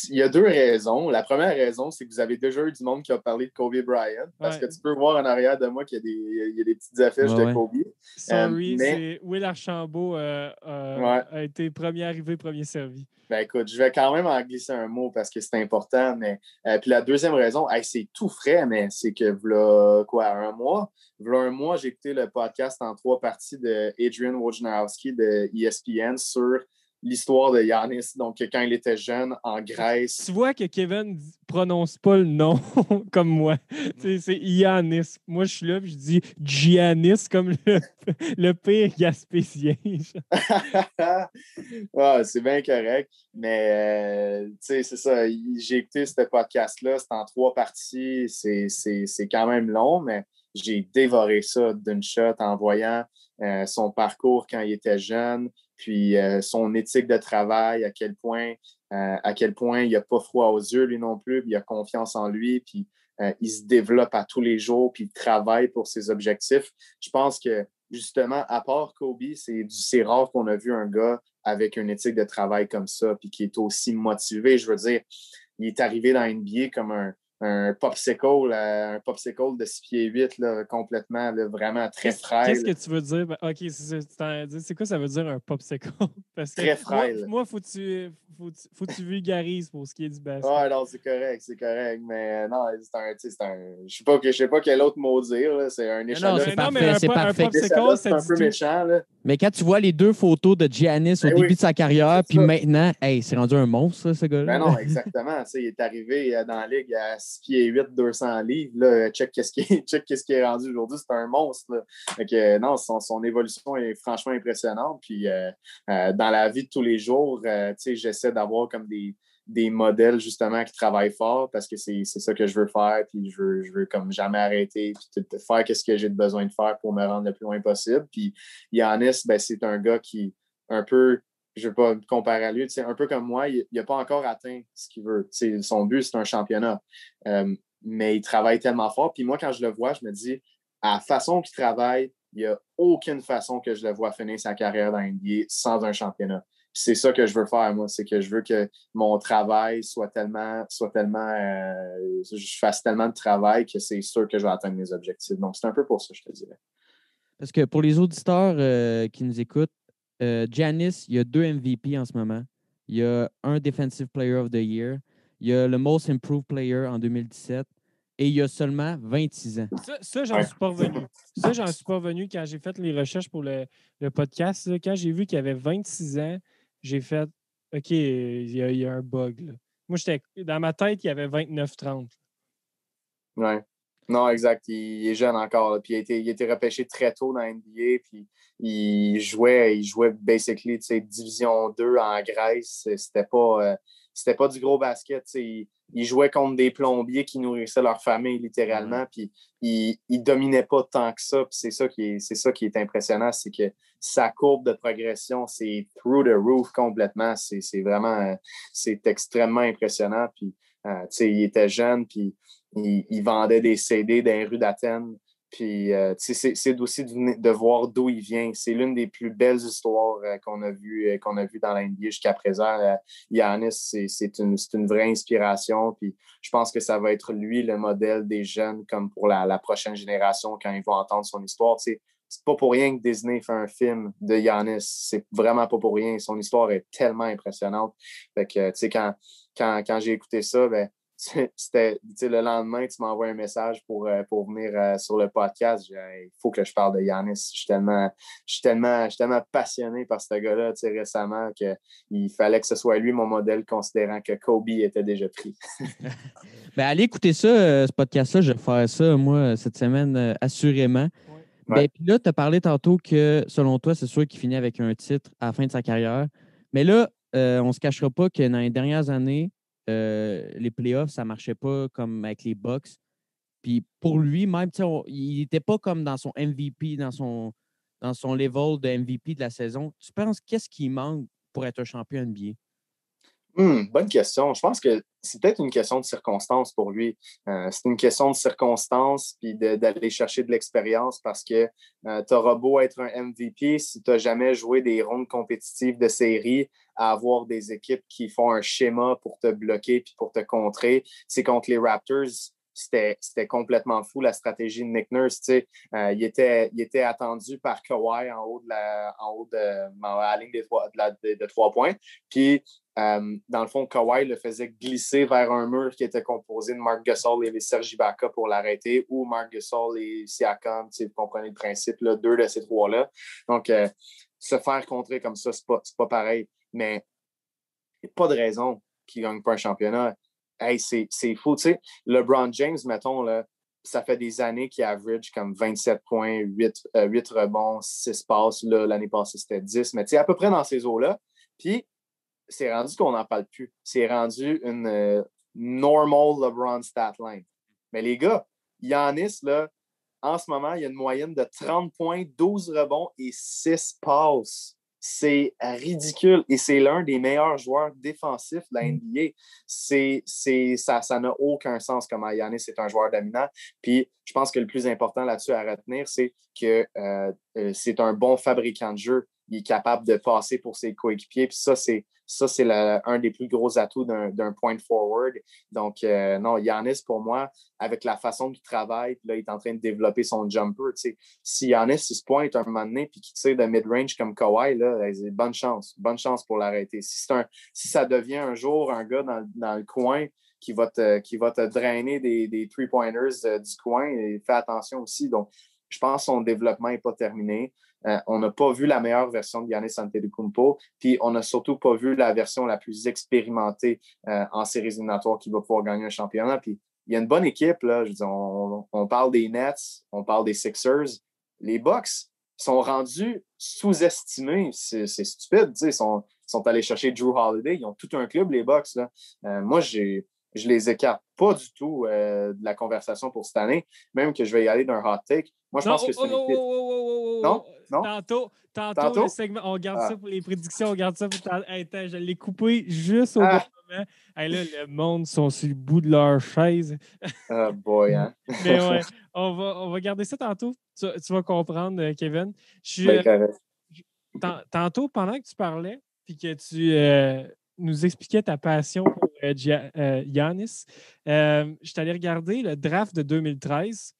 [SPEAKER 3] il y a deux raisons. La première raison, c'est que vous avez déjà eu du monde qui a parlé de Kobe Bryant, parce que tu peux voir en arrière de moi qu'il y a des petites affiches de Kobe.
[SPEAKER 1] Sorry,
[SPEAKER 3] mais...
[SPEAKER 1] c'est Will Archambault a été premier arrivé, premier servi.
[SPEAKER 3] Ben écoute, je vais quand même en glisser un mot parce que c'est important. Mais puis la deuxième raison, c'est tout frais, mais c'est que un mois, j'ai écouté le podcast en 3 parties de Adrian Wojnarowski de ESPN sur l'histoire de Giannis, donc quand il était jeune en Grèce.
[SPEAKER 1] Tu vois que Kevin prononce pas le nom comme moi. C'est Giannis. Moi, je suis là et je dis Giannis comme le pire gaspésien.
[SPEAKER 3] C'est bien correct. Mais c'est ça. J'ai écouté ce podcast-là. C'est en 3 parties. C'est quand même long, mais j'ai dévoré ça d'une shot en voyant son parcours quand il était jeune. Puis son éthique de travail, à quel point il n'a pas froid aux yeux, lui non plus, puis il a confiance en lui, puis il se développe à tous les jours, puis il travaille pour ses objectifs. Je pense que, justement, à part Kobe, c'est rare qu'on a vu un gars avec une éthique de travail comme ça, puis qui est aussi motivé. Je veux dire, il est arrivé dans NBA comme un popsicle de 6 pieds 8, là, complètement, là, vraiment très frêle.
[SPEAKER 1] Qu'est-ce que tu veux dire? OK, c'est quoi ça veut dire un popsicle? Parce que
[SPEAKER 3] très frêle.
[SPEAKER 1] Moi, faut que tu vulgarises pour ce qui est du basket.
[SPEAKER 3] Ah non, c'est correct. Mais non, c'est un je sais pas quel autre mot dire. Là. C'est un échalote.
[SPEAKER 2] Non, c'est parfait. C'est parfait.
[SPEAKER 3] C'est un peu méchant. Là.
[SPEAKER 2] Mais quand tu vois les 2 photos de Giannis au début de sa carrière, puis maintenant, c'est rendu un monstre, ce gars-là.
[SPEAKER 3] Ben non, exactement. Il est arrivé dans la ligue à 6 pieds 8, 200 livres. Là, check qu'est-ce qui est rendu aujourd'hui. C'est un monstre. Là. Donc, non, son évolution est franchement impressionnante. Puis, dans la vie de tous les jours, j'essaie d'avoir comme des modèles justement qui travaillent fort parce que c'est ça que je veux faire, puis je veux comme jamais arrêter, puis faire ce que j'ai besoin de faire pour me rendre le plus loin possible. Puis Giannis, c'est un gars qui, un peu, je ne veux pas me comparer à lui, un peu comme moi, il n'a pas encore atteint ce qu'il veut. Son but, c'est un championnat. Mais il travaille tellement fort. Puis moi, quand je le vois, je me dis, à la façon qu'il travaille, il n'y a aucune façon que je le vois finir sa carrière dans NBA sans un championnat. Puis c'est ça que je veux faire, moi. C'est que je veux que mon travail je fasse tellement de travail que c'est sûr que je vais atteindre mes objectifs. Donc, c'est un peu pour ça, je te dirais.
[SPEAKER 2] Parce que pour les auditeurs qui nous écoutent, Giannis, il y a 2 MVP en ce moment. Il y a un Defensive Player of the Year. Il y a le Most Improved Player en 2017. Et il y a seulement 26 ans.
[SPEAKER 1] Ça, j'en suis pas revenu. Ça, j'en suis pas revenu quand j'ai fait les recherches pour le podcast. Là, quand j'ai vu qu'il avait 26 ans, j'ai fait OK, il y a un bug. Là. Moi, dans ma tête, il avait 29-30.
[SPEAKER 3] Ouais. Non, exact. Il est jeune encore. Là. Puis il a été repêché très tôt dans NBA. Puis il jouait basically Division 2 en Grèce. C'était pas du gros basket. Il jouait contre des plombiers qui nourrissaient leur famille littéralement. Puis il dominait pas tant que ça. Puis c'est ça qui est impressionnant, c'est que sa courbe de progression, c'est through the roof complètement. C'est vraiment c'est extrêmement impressionnant. Puis Il était jeune, puis il vendait des CD dans les rues d'Athènes. Puis, c'est aussi de voir d'où il vient. C'est l'une des plus belles histoires qu'on a vues dans la NBA jusqu'à présent. Giannis, c'est une vraie inspiration. Puis, je pense que ça va être lui le modèle des jeunes comme pour la prochaine génération quand ils vont entendre son histoire. C'est pas pour rien que Disney fait un film de Giannis. C'est vraiment pas pour rien. Son histoire est tellement impressionnante. Fait que, quand j'ai écouté ça, ben, c'était le lendemain, tu m'envoies un message pour venir sur le podcast. Il faut que je parle de Giannis. Je suis tellement passionné par ce gars-là récemment qu'il fallait que ce soit lui mon modèle, considérant que Kobe était déjà pris.
[SPEAKER 2] Ben, allez écouter ça, ce podcast-là. Je vais faire ça, moi, cette semaine, assurément.
[SPEAKER 3] Ouais.
[SPEAKER 2] Ben, puis là, tu as parlé tantôt que, selon toi, c'est sûr qu'il finit avec un titre à la fin de sa carrière. Mais là, on ne se cachera pas que dans les dernières années, les playoffs, ça ne marchait pas comme avec les Bucks. Puis pour lui, même, il n'était pas comme dans son MVP, dans son level de MVP de la saison. Tu penses qu'est-ce qui manque pour être un champion NBA?
[SPEAKER 3] Bonne question. Je pense que c'est peut-être une question de circonstance pour lui. C'est une question de circonstance puis d'aller chercher de l'expérience parce que tu auras beau être un MVP, si tu n'as jamais joué des rondes compétitives de série, à avoir des équipes qui font un schéma pour te bloquer puis pour te contrer. C'est contre les Raptors. C'était complètement fou, la stratégie de Nick Nurse. Il était attendu par Kawhi en haut de la ligne de 3 points. Puis, dans le fond, Kawhi le faisait glisser vers un mur qui était composé de Marc Gasol et Serge Ibaka pour l'arrêter, ou Marc Gasol et Siakam, vous comprenez le principe, là, 2 de ces 3-là. Donc, se faire contrer comme ça, c'est pas pareil. Mais il n'y a pas de raison qu'il ne gagne pas un championnat. Hey, c'est fou. Tu sais, LeBron James, mettons, là, ça fait des années qu'il average comme 27 points, 8 rebonds, 6 passes. Là, l'année passée, c'était 10. Mais tu sais, à peu près dans ces eaux-là. Puis, c'est rendu qu'on n'en parle plus. C'est rendu une normal LeBron stat line. Mais les gars, Giannis, là, en ce moment, il y a une moyenne de 30 points, 12 rebonds et 6 passes. C'est ridicule. Et c'est l'un des meilleurs joueurs défensifs de la NBA. Ça n'a aucun sens comment Giannis est un joueur dominant. Puis, je pense que le plus important là-dessus à retenir, c'est que c'est un bon fabricant de jeu. Il est capable de passer pour ses coéquipiers. Puis ça, c'est un des plus gros atouts d'un point forward. Donc, non, Giannis, pour moi, avec la façon qu'il travaille, puis là, il est en train de développer son jumper. Tu sais, si Giannis se pointe un moment donné puis qu'il tire de mid-range comme Kawhi, là, bonne chance pour l'arrêter. Si ça devient un jour un gars dans le coin qui va te drainer des three-pointers du coin, et fais attention aussi. Donc, je pense que son développement n'est pas terminé. On n'a pas vu la meilleure version de Giannis Antetokounmpo, puis on n'a surtout pas vu la version la plus expérimentée en séries éliminatoires qui va pouvoir gagner un championnat. Puis il y a une bonne équipe, là. Je veux dire, on parle des Nets, on parle des Sixers. Les Bucks sont rendus sous-estimés. C'est stupide, tu sais. Ils sont allés chercher Drew Holiday. Ils ont tout un club, les Bucks, là. Moi, je les écarte pas du tout de la conversation pour cette année, même que je vais y aller d'un hot take. Moi, je pense que c'est une équipe. Non?
[SPEAKER 1] Tantôt, le segment, on garde ça pour les prédictions, on garde ça pour... Attends, je l'ai coupé juste au bon moment. Hey, là, le monde sont sur le bout de leur chaise.
[SPEAKER 3] Oh boy, hein?
[SPEAKER 1] Mais ouais, on va garder ça tantôt. Tu vas comprendre, Kevin. Tantôt, pendant que tu parlais, puis que tu nous expliquais ta passion pour Giannis, je suis allé regarder le draft de 2013.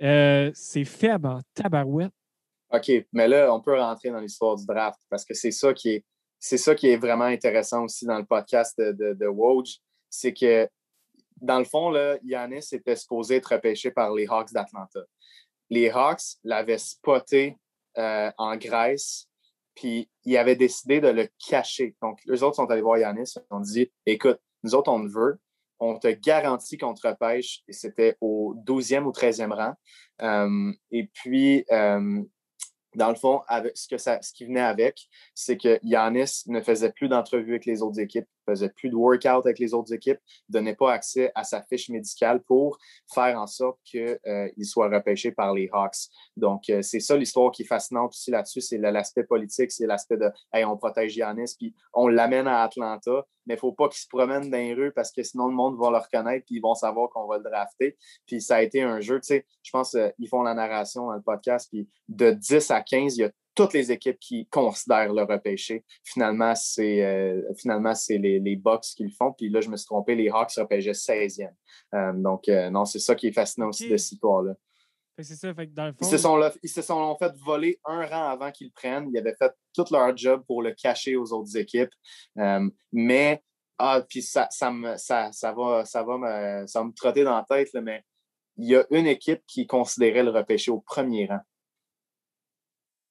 [SPEAKER 1] C'est faible en tabarouette.
[SPEAKER 3] OK, mais là, on peut rentrer dans l'histoire du draft parce que c'est ça qui est vraiment intéressant aussi dans le podcast de Woj. C'est que, dans le fond, là, Giannis était supposé être repêché par les Hawks d'Atlanta. Les Hawks l'avaient spoté en Grèce, puis ils avaient décidé de le cacher. Donc, eux autres sont allés voir Giannis et ont dit, écoute, nous autres, on le veut. On te garantit qu'on te repêche. Et c'était au 12e ou 13e rang. Et puis, dans le fond, avec ce qui venait avec, c'est que Giannis ne faisait plus d'entrevues avec les autres équipes faisait plus de workout avec les autres équipes, ne donnait pas accès à sa fiche médicale pour faire en sorte qu'il soit repêché par les Hawks. Donc, c'est ça l'histoire qui est fascinante aussi là-dessus, c'est l'aspect politique, c'est l'aspect de hey, on protège Giannis, puis on l'amène à Atlanta, mais il ne faut pas qu'il se promène dans les rues parce que sinon le monde va le reconnaître puis ils vont savoir qu'on va le drafter. Puis ça a été un jeu, tu sais, je pense qu'ils font la narration dans le podcast, puis de 10 à 15, il y a toutes les équipes qui considèrent le repêché. Finalement, c'est les Bucks qui le font. Puis là, je me suis trompé, les Hawks repêchaient 16e. Non, c'est ça qui est fascinant aussi de cette histoire-là.
[SPEAKER 1] C'est ça, fait que dans le fond...
[SPEAKER 3] Ils se sont fait voler un rang avant qu'ils le prennent. Ils avaient fait tout leur job pour le cacher aux autres équipes. Mais, puis ça va me trotter dans la tête, là, mais il y a une équipe qui considérait le repêcher au premier rang.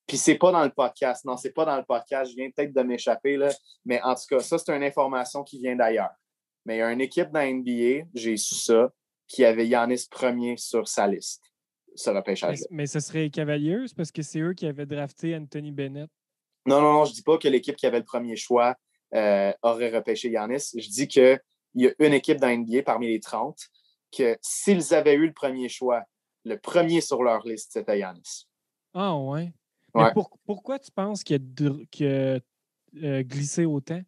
[SPEAKER 3] Puis c'est pas dans le podcast. Non, c'est pas dans le podcast. Je viens peut-être de m'échapper, là. Mais en tout cas, ça, c'est une information qui vient d'ailleurs. Mais il y a une équipe dans la NBA, j'ai su ça, qui avait Giannis premier sur sa liste. Ce repêchage-là.
[SPEAKER 1] Mais ce serait Cavaliers parce que c'est eux qui avaient drafté Anthony Bennett.
[SPEAKER 3] Non, je dis pas que l'équipe qui avait le premier choix aurait repêché Giannis. Je dis qu'il y a une équipe dans la NBA parmi les 30 que s'ils avaient eu le premier choix, le premier sur leur liste, c'était Giannis.
[SPEAKER 1] Ah ouais. Mais pourquoi tu penses qu'il a glissé autant?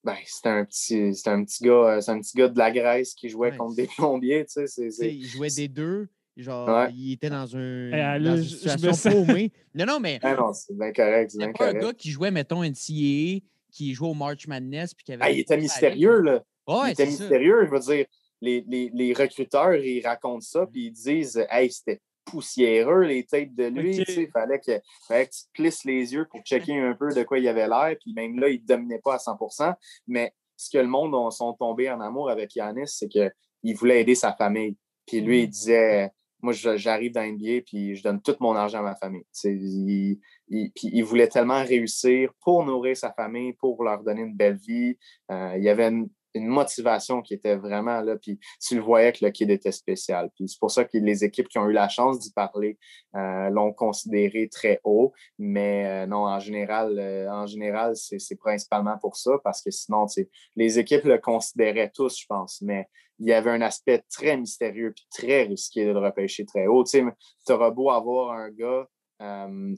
[SPEAKER 3] Ben, c'est un petit gars de la Grèce qui jouait contre des plombiers, tu sais.
[SPEAKER 2] Il jouait des deux. Genre, il était dans une situation paumée. Non, mais.
[SPEAKER 3] Non, c'est bien correct.
[SPEAKER 2] C'est pas un gars qui jouait, mettons, NCAA, qui jouait au March Madness. Puis qui avait
[SPEAKER 3] il était mystérieux, là.
[SPEAKER 2] Ouais,
[SPEAKER 3] il était mystérieux. Je veux dire, les recruteurs, ils racontent ça, puis ils disent, hey, c'était poussiéreux, les têtes de lui. Okay. Il fallait que tu te plisses les yeux pour checker un peu de quoi il avait l'air. Puis même là, il ne dominait pas à 100%. Mais ce que le monde sont tombés en amour avec Giannis, c'est qu'il voulait aider sa famille. Puis lui, il disait, moi, j'arrive dans NBA puis je donne tout mon argent à ma famille. Puis il voulait tellement réussir pour nourrir sa famille, pour leur donner une belle vie. Il y avait une motivation qui était vraiment là, puis tu le voyais que le kid était spécial. Puis c'est pour ça que les équipes qui ont eu la chance d'y parler l'ont considéré très haut, mais non, en général, c'est principalement pour ça, parce que sinon, les équipes le considéraient tous, je pense, mais il y avait un aspect très mystérieux puis très risqué de le repêcher très haut. Tu auras beau avoir un gars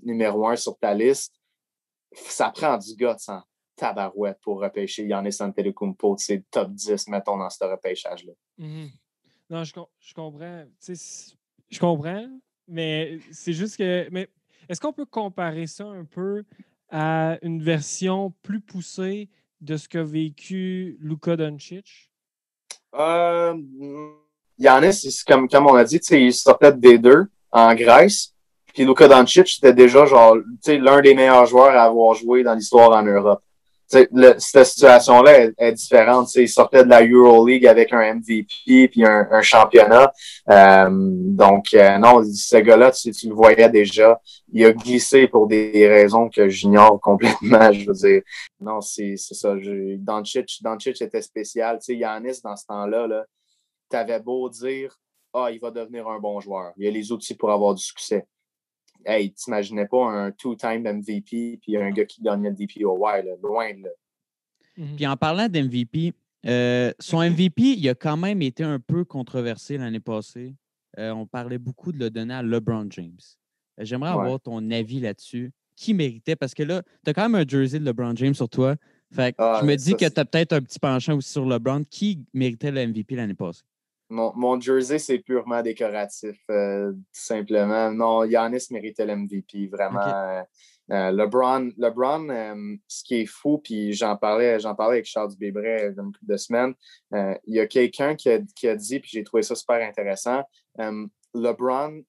[SPEAKER 3] numéro 1 sur ta liste, ça prend du guts, hein, tabarouette pour repêcher Giannis Antetokounmpo, c'est top 10, mettons, dans ce repêchage-là.
[SPEAKER 1] Mm-hmm. Non, je comprends. Je comprends, mais c'est juste que... Mais est-ce qu'on peut comparer ça un peu à une version plus poussée de ce qu'a vécu Luka Doncic?
[SPEAKER 3] Giannis, comme on a dit, il sortait des deux en Grèce. Puis Luka Doncic, c'était déjà genre l'un des meilleurs joueurs à avoir joué dans l'histoire en Europe. Cette situation-là est différente. Il sortait de la EuroLeague avec un MVP puis un championnat. Non, ce gars-là, tu le voyais déjà. Il a glissé pour des raisons que j'ignore complètement. Je veux dire, non, c'est ça. Doncic était spécial. Giannis, dans ce temps-là, t'avais beau dire, il va devenir un bon joueur. Il a les outils pour avoir du succès. Hey, t'imaginais pas un two-time MVP puis un gars qui gagnait le DPOY, là, loin de là.
[SPEAKER 2] Puis en parlant d'MVP, son MVP, il a quand même été un peu controversé l'année passée. On parlait beaucoup de le donner à LeBron James. J'aimerais avoir ton avis là-dessus. Qui méritait? Parce que là, tu as quand même un jersey de LeBron James sur toi. Fait que je me dis que tu as peut-être un petit penchant aussi sur LeBron. Qui méritait le MVP l'année passée?
[SPEAKER 3] Mon jersey, c'est purement décoratif, tout simplement. Non, Giannis méritait l'MVP, vraiment. Okay. LeBron, ce qui est fou, puis j'en parlais avec Charles Dubébret une couple de semaines, il y a quelqu'un qui a dit, puis j'ai trouvé ça super intéressant, LeBron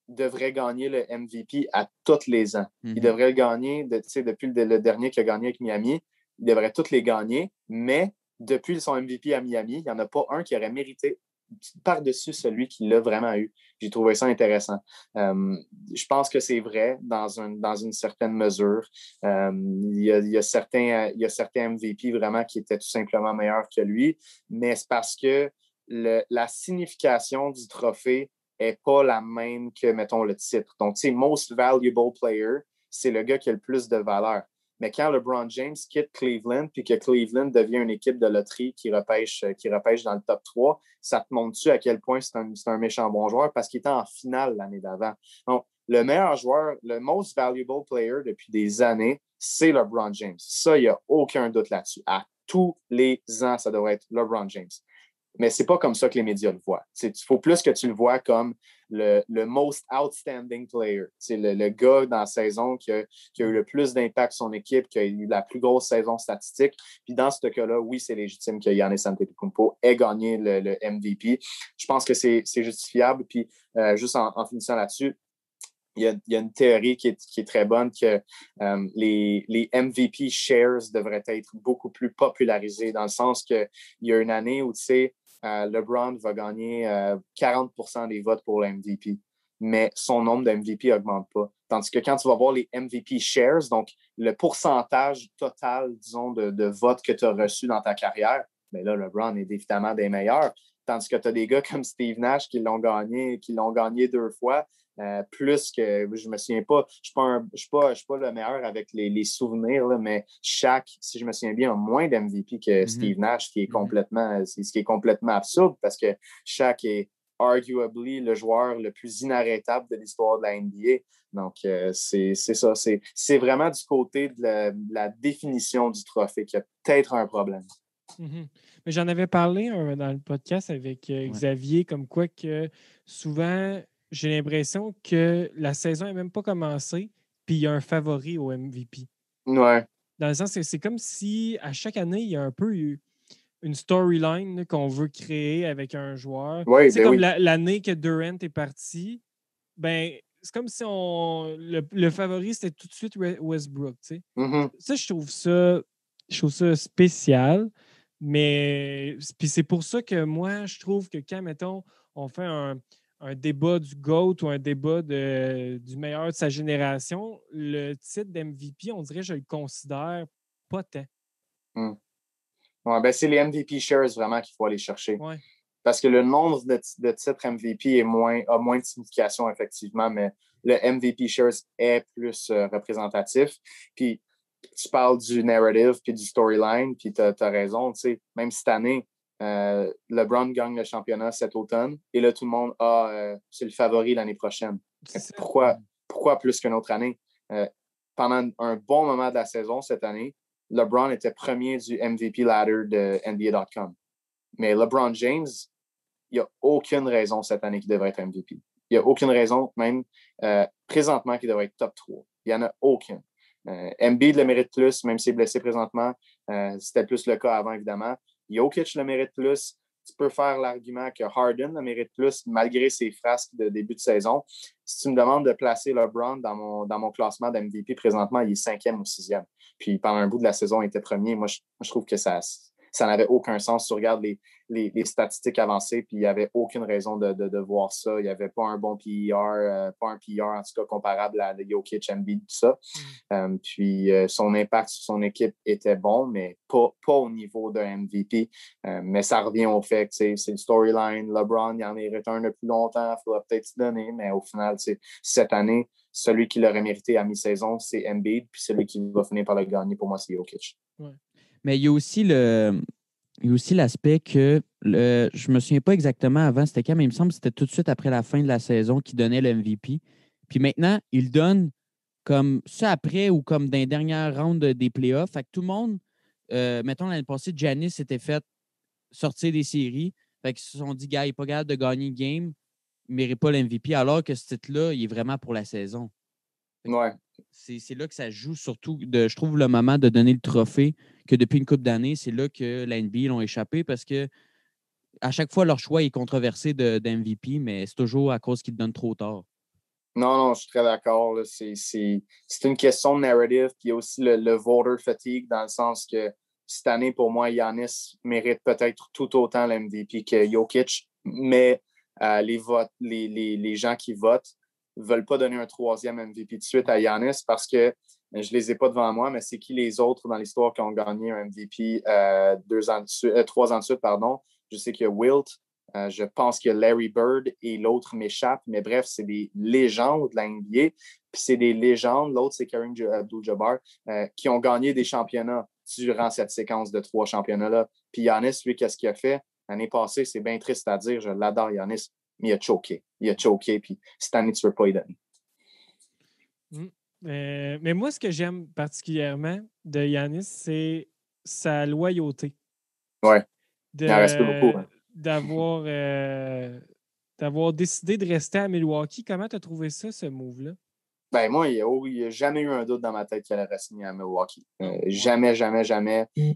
[SPEAKER 3] devrait gagner le MVP à tous les ans. Mm-hmm. Il devrait le gagner, depuis le dernier qu'il a gagné avec Miami, il devrait tous les gagner, mais depuis son MVP à Miami, il n'y en a pas un qui aurait mérité par-dessus celui qui l'a vraiment eu. J'ai trouvé ça intéressant. Je pense que c'est vrai dans une certaine mesure. Il y a certains MVP vraiment qui étaient tout simplement meilleurs que lui, mais c'est parce que la signification du trophée n'est pas la même que, mettons, le titre. Donc, Most Valuable Player, c'est le gars qui a le plus de valeur. Mais quand LeBron James quitte Cleveland, puis que Cleveland devient une équipe de loterie qui repêche dans le top 3, ça te montre-tu à quel point c'est un méchant bon joueur parce qu'il était en finale l'année d'avant. Donc, le meilleur joueur, le most valuable player depuis des années, c'est LeBron James. Ça, il n'y a aucun doute là-dessus. À tous les ans, ça devrait être LeBron James. Mais c'est pas comme ça que les médias le voient. Il faut plus que tu le vois comme le most outstanding player. C'est le gars dans la saison qui a eu le plus d'impact sur son équipe, qui a eu la plus grosse saison statistique. Puis dans ce cas-là, oui, c'est légitime que Giannis Antetokounmpo ait gagné le MVP. Je pense que c'est justifiable. Puis juste en finissant là-dessus, il y a une théorie qui est très bonne que les MVP shares devraient être beaucoup plus popularisés dans le sens qu'il y a une année où, tu sais, LeBron va gagner 40% des votes pour le MVP, mais son nombre de MVP n'augmente pas. Tandis que quand tu vas voir les MVP shares, donc le pourcentage total, disons, de votes que tu as reçus dans ta carrière, bien là, LeBron est évidemment des meilleurs. Tandis que tu as des gars comme Steve Nash qui l'ont gagné 2 fois. Plus que, je me souviens pas, je suis pas le meilleur avec les souvenirs, là, mais Shaq, si je me souviens bien, a moins d'MVP que Steve Nash, ce qui est complètement absurde parce que Shaq est arguably le joueur le plus inarrêtable de l'histoire de la NBA. Donc, c'est ça. C'est vraiment du côté de la définition du trophée qu'il y a peut-être un problème.
[SPEAKER 1] Mm-hmm. Mais j'en avais parlé dans le podcast avec Xavier, comme quoi que souvent, j'ai l'impression que la saison n'est même pas commencée, puis il y a un favori au MVP.
[SPEAKER 3] Ouais.
[SPEAKER 1] Dans le sens que c'est comme si à chaque année, il y a un peu une storyline qu'on veut créer avec un joueur.
[SPEAKER 3] Ouais,
[SPEAKER 1] c'est comme
[SPEAKER 3] oui.
[SPEAKER 1] l'année que Durant est parti, ben c'est comme si le favori, c'était tout de suite Westbrook. Tu sais.
[SPEAKER 3] Mm-hmm.
[SPEAKER 1] Ça, je trouve ça spécial. Mais puis c'est pour ça que moi, je trouve que quand, mettons, on fait un débat du GOAT ou un débat du meilleur de sa génération, le titre d'MVP, on dirait que je le considère pas tant.
[SPEAKER 3] Ouais, ben c'est les MVP shares vraiment qu'il faut aller chercher.
[SPEAKER 1] Ouais.
[SPEAKER 3] Parce que le nombre de titres MVP a moins de signification, effectivement, mais le MVP shares est plus représentatif. Puis, tu parles du narrative puis du storyline, puis tu as raison, tu sais, même cette année, LeBron gagne le championnat cet automne, et là, tout le monde c'est le favori l'année prochaine. Pourquoi plus qu'une autre année? Pendant un bon moment de la saison cette année, LeBron était premier du MVP ladder de NBA.com. Mais LeBron James, il n'y a aucune raison cette année qu'il devrait être MVP. Il n'y a aucune raison, même présentement, qu'il devrait être top 3. Il n'y en a aucune. Embiid le mérite plus, même s'il est blessé présentement. C'était plus le cas avant, évidemment. Jokic le mérite plus. Tu peux faire l'argument que Harden le mérite plus, malgré ses frasques de début de saison. Si tu me demandes de placer LeBron dans mon classement d'MVP présentement, il est 5e ou 6e. Puis pendant un bout de la saison, il était premier. Moi, je trouve que ça n'avait aucun sens. Tu regardes les statistiques avancées, puis il n'y avait aucune raison de voir ça. Il n'y avait pas un bon PER, pas un PER en tout cas comparable à Jokic, Embiid, tout ça. Puis son impact sur son équipe était bon, mais pas au niveau d'un MVP. Mais ça revient au fait que c'est une storyline. LeBron, il en mérite un de plus longtemps. Il faudra peut-être s'y donner, mais au final, cette année, celui qui l'aurait mérité à mi-saison, c'est Embiid, puis celui qui va finir par le gagner, pour moi, c'est Jokic.
[SPEAKER 2] Ouais. Mais il y a aussi l'aspect que je me souviens pas exactement avant, c'était quand, mais il me semble que c'était tout de suite après la fin de la saison qu'il donnait le MVP. Puis maintenant, il donne comme ça après ou comme dans les dernières rounds des playoffs. Fait que tout le monde, mettons l'année passée, Giannis s'était fait sortir des séries. Fait qu'ils se sont dit, gars, il n'est pas capable de gagner une game, il ne mérite pas l'MVP, alors que ce titre-là, il est vraiment pour la saison.
[SPEAKER 3] Ouais.
[SPEAKER 2] C'est là que ça joue surtout, je trouve, le moment de donner le trophée, que depuis une couple d'années, c'est là que la NBA l'ont échappé parce que à chaque fois, leur choix est controversé d'MVP, mais c'est toujours à cause qu'ils le donnent trop tard.
[SPEAKER 3] Non, je suis très d'accord. Là. C'est une question de narrative. Puis il y a aussi le voter fatigue dans le sens que cette année, pour moi, Giannis mérite peut-être tout autant l'MVP que Jokic, mais les gens qui votent ne veulent pas donner un 3e MVP de suite à Giannis parce que je ne les ai pas devant moi, mais c'est qui les autres dans l'histoire qui ont gagné un MVP 3 ans de suite, pardon. Je sais qu'il y a Wilt, Je pense que Larry Bird et l'autre m'échappent, mais bref, c'est des légendes de la NBA. Puis c'est des légendes, l'autre c'est Kareem Abdul-Jabbar, qui ont gagné des championnats durant cette séquence de 3 championnats-là. Puis Giannis, lui, qu'est-ce qu'il a fait? L'année passée, c'est bien triste à dire, je l'adore Giannis, mais il a choqué. Puis cette année, tu ne veux pas y donner.
[SPEAKER 1] Mais moi, ce que j'aime particulièrement de Giannis, c'est sa loyauté.
[SPEAKER 3] Ouais. Il en reste beaucoup. Hein.
[SPEAKER 1] D'avoir décidé de rester à Milwaukee. Comment tu as trouvé ça, ce move-là?
[SPEAKER 3] Ben moi, il n'y a jamais eu un doute dans ma tête qu'elle allait signer à Milwaukee. Jamais.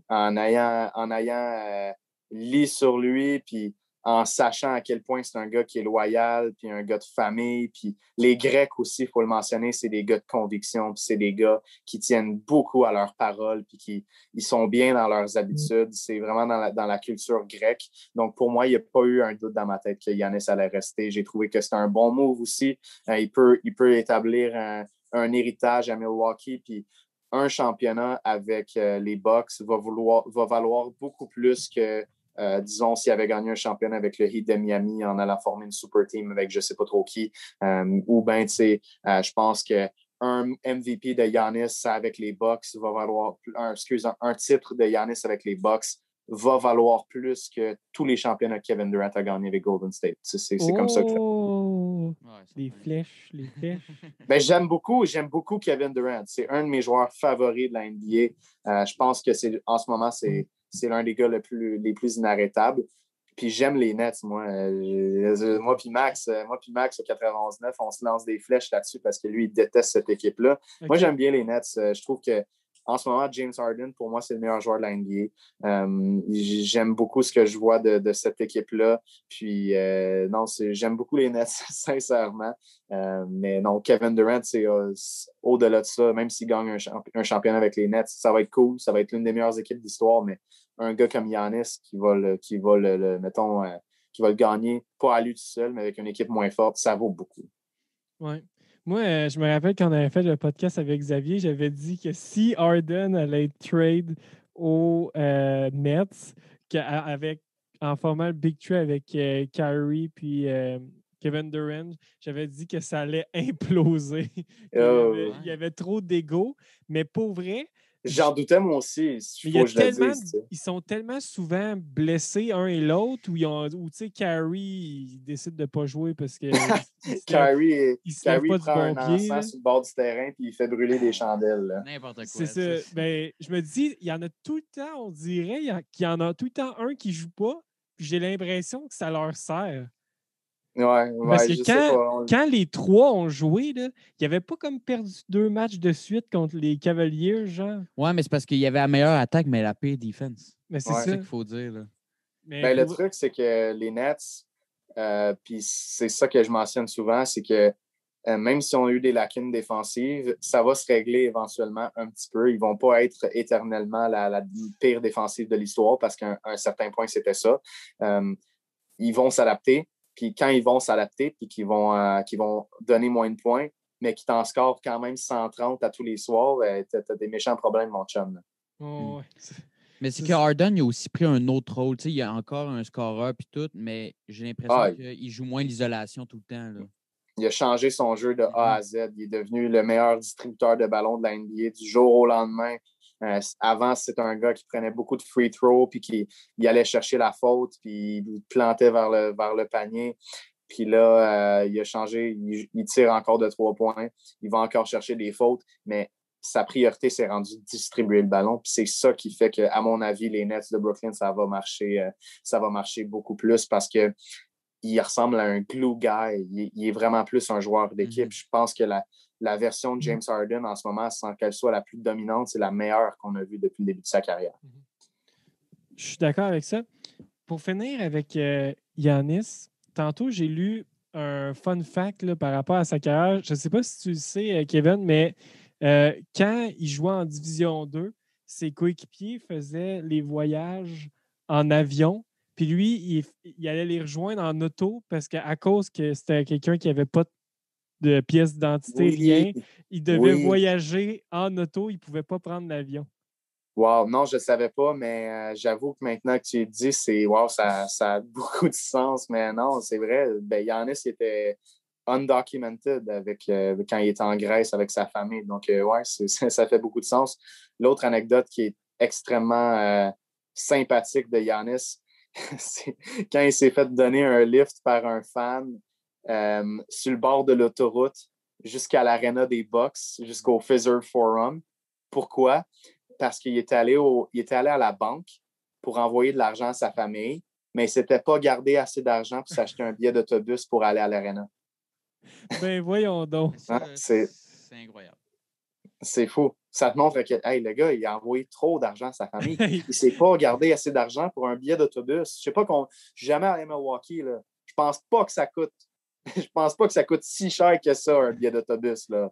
[SPEAKER 3] En ayant lit sur lui, puis en sachant à quel point c'est un gars qui est loyal, puis un gars de famille, puis les Grecs aussi, il faut le mentionner, c'est des gars de conviction, puis c'est des gars qui tiennent beaucoup à leurs paroles, puis ils sont bien dans leurs habitudes. C'est vraiment dans la culture grecque. Donc, pour moi, il n'y a pas eu un doute dans ma tête que Giannis allait rester. J'ai trouvé que c'était un bon move aussi. Il peut établir un héritage à Milwaukee, puis un championnat avec les Bucks va valoir beaucoup plus que disons, s'il avait gagné un championnat avec le Heat de Miami en allant former une super team avec je ne sais pas trop qui, ou bien, tu sais, je pense qu'un MVP de Giannis avec les Bucks va valoir, un titre de Giannis avec les Bucks va valoir plus que tous les championnats que Kevin Durant a gagné avec Golden State. C'est comme ça que je fais.
[SPEAKER 1] Les flèches.
[SPEAKER 3] Ben, j'aime beaucoup Kevin Durant. C'est un de mes joueurs favoris de la NBA. Je pense que en ce moment, c'est l'un des gars les plus inarrêtables. Puis j'aime les Nets, moi. Moi puis Max au 91-9, on se lance des flèches là-dessus parce que lui, il déteste cette équipe-là. Okay. Moi, j'aime bien les Nets. Je trouve que en ce moment, James Harden, pour moi, c'est le meilleur joueur de la NBA. J'aime beaucoup ce que je vois de cette équipe-là. Puis, non, j'aime beaucoup les Nets, sincèrement. Mais non, Kevin Durant, c'est au-delà de ça. Même s'il gagne un championnat avec les Nets, ça va être cool. Ça va être l'une des meilleures équipes d'histoire. Mais un gars comme Giannis qui va le gagner, pas à lui tout seul, mais avec une équipe moins forte, ça vaut beaucoup.
[SPEAKER 1] Oui. Moi, je me rappelle quand on avait fait le podcast avec Xavier, j'avais dit que si Harden allait trade aux Nets, en formant le Big Trade avec Kyrie puis Kevin Durant, j'avais dit que ça allait imploser. Il y avait trop d'ego. Mais pour vrai,
[SPEAKER 3] j'en doutais moi aussi.
[SPEAKER 1] Ils sont tellement souvent blessés un et l'autre où tu sais, Kyrie, il décide de ne pas jouer parce que
[SPEAKER 3] Kyrie
[SPEAKER 1] pas
[SPEAKER 3] prend
[SPEAKER 1] du bon
[SPEAKER 3] un
[SPEAKER 1] pied,
[SPEAKER 3] encens sur le bord du terrain puis il fait brûler des chandelles. Là.
[SPEAKER 2] N'importe quoi.
[SPEAKER 1] C'est ça. Ben, je me dis, il y en a tout le temps, on dirait qu'il y en a tout le temps un qui ne joue pas, puis j'ai l'impression que ça leur sert. Parce que quand les 3 ont joué, il n'y avait pas comme perdu 2 matchs de suite contre les Cavaliers, genre.
[SPEAKER 2] Ouais, mais c'est parce qu'il y avait la meilleure attaque, mais la pire défense.
[SPEAKER 1] Mais c'est ça
[SPEAKER 2] qu'il faut dire. Là.
[SPEAKER 3] Ben, le truc, c'est que les Nets, puis c'est ça que je mentionne souvent, c'est que même si on a eu des lacunes défensives, ça va se régler éventuellement un petit peu. Ils ne vont pas être éternellement la pire défensive de l'histoire parce qu'à un certain point, c'était ça. Ils vont s'adapter. Puis quand ils vont s'adapter puis qu'ils vont donner moins de points, mais qui t'en scorent quand même 130 à tous les soirs, t'as des méchants problèmes, mon chum.
[SPEAKER 1] Oh, ouais.
[SPEAKER 2] Mais c'est que Harden, il a aussi pris un autre rôle. Tu sais, il y a encore un scoreur puis tout, mais j'ai l'impression qu'il joue moins l'isolation tout le temps. Là.
[SPEAKER 3] Il a changé son jeu de A à Z. Il est devenu le meilleur distributeur de ballons de la NBA du jour au lendemain. Avant, c'était un gars qui prenait beaucoup de free throws puis qui allait chercher la faute puis il plantait vers le panier. Puis là, il a changé. Il tire encore de 3 points. Il va encore chercher des fautes, mais sa priorité s'est rendue de distribuer le ballon. Puis c'est ça qui fait qu'à mon avis, les Nets de Brooklyn, ça va marcher beaucoup plus parce que il ressemble à un glue guy. Il est vraiment plus un joueur d'équipe. Je pense que la version de James Harden en ce moment, sans qu'elle soit la plus dominante, c'est la meilleure qu'on a vue depuis le début de sa carrière.
[SPEAKER 1] Je suis d'accord avec ça. Pour finir avec Giannis, tantôt, j'ai lu un fun fact là, par rapport à sa carrière. Je ne sais pas si tu le sais, Kevin, mais quand il jouait en Division 2, ses coéquipiers faisaient les voyages en avion. Puis lui, il allait les rejoindre en auto parce qu'à cause que c'était quelqu'un qui n'avait pas de pièce d'identité, rien, il devait voyager en auto. Il ne pouvait pas prendre l'avion.
[SPEAKER 3] Wow, non, je ne savais pas, mais j'avoue que maintenant que tu le dis, c'est wow, ça a beaucoup de sens. Mais non, c'est vrai. Ben, Giannis était undocumented quand il était en Grèce avec sa famille. Donc, ouais, ça fait beaucoup de sens. L'autre anecdote qui est extrêmement sympathique de Giannis, c'est quand il s'est fait donner un lift par un fan sur le bord de l'autoroute jusqu'à l'aréna des Bucks, jusqu'au Fiserv Forum. Pourquoi? Parce qu'il était allé à la banque pour envoyer de l'argent à sa famille, mais il ne s'était pas gardé assez d'argent pour s'acheter un billet d'autobus pour aller à l'aréna.
[SPEAKER 1] Ben voyons donc.
[SPEAKER 2] Ça,
[SPEAKER 3] Hein?
[SPEAKER 2] c'est incroyable.
[SPEAKER 3] C'est fou. Ça te montre que hey, le gars, il a envoyé trop d'argent à sa famille.
[SPEAKER 1] Hey,
[SPEAKER 3] Il ne s'est pas gardé assez d'argent pour un billet d'autobus. Je sais pas je suis jamais allé à Milwaukee. Là. Je pense pas que ça coûte. Je pense pas que ça coûte si cher que ça, un billet d'autobus. Là.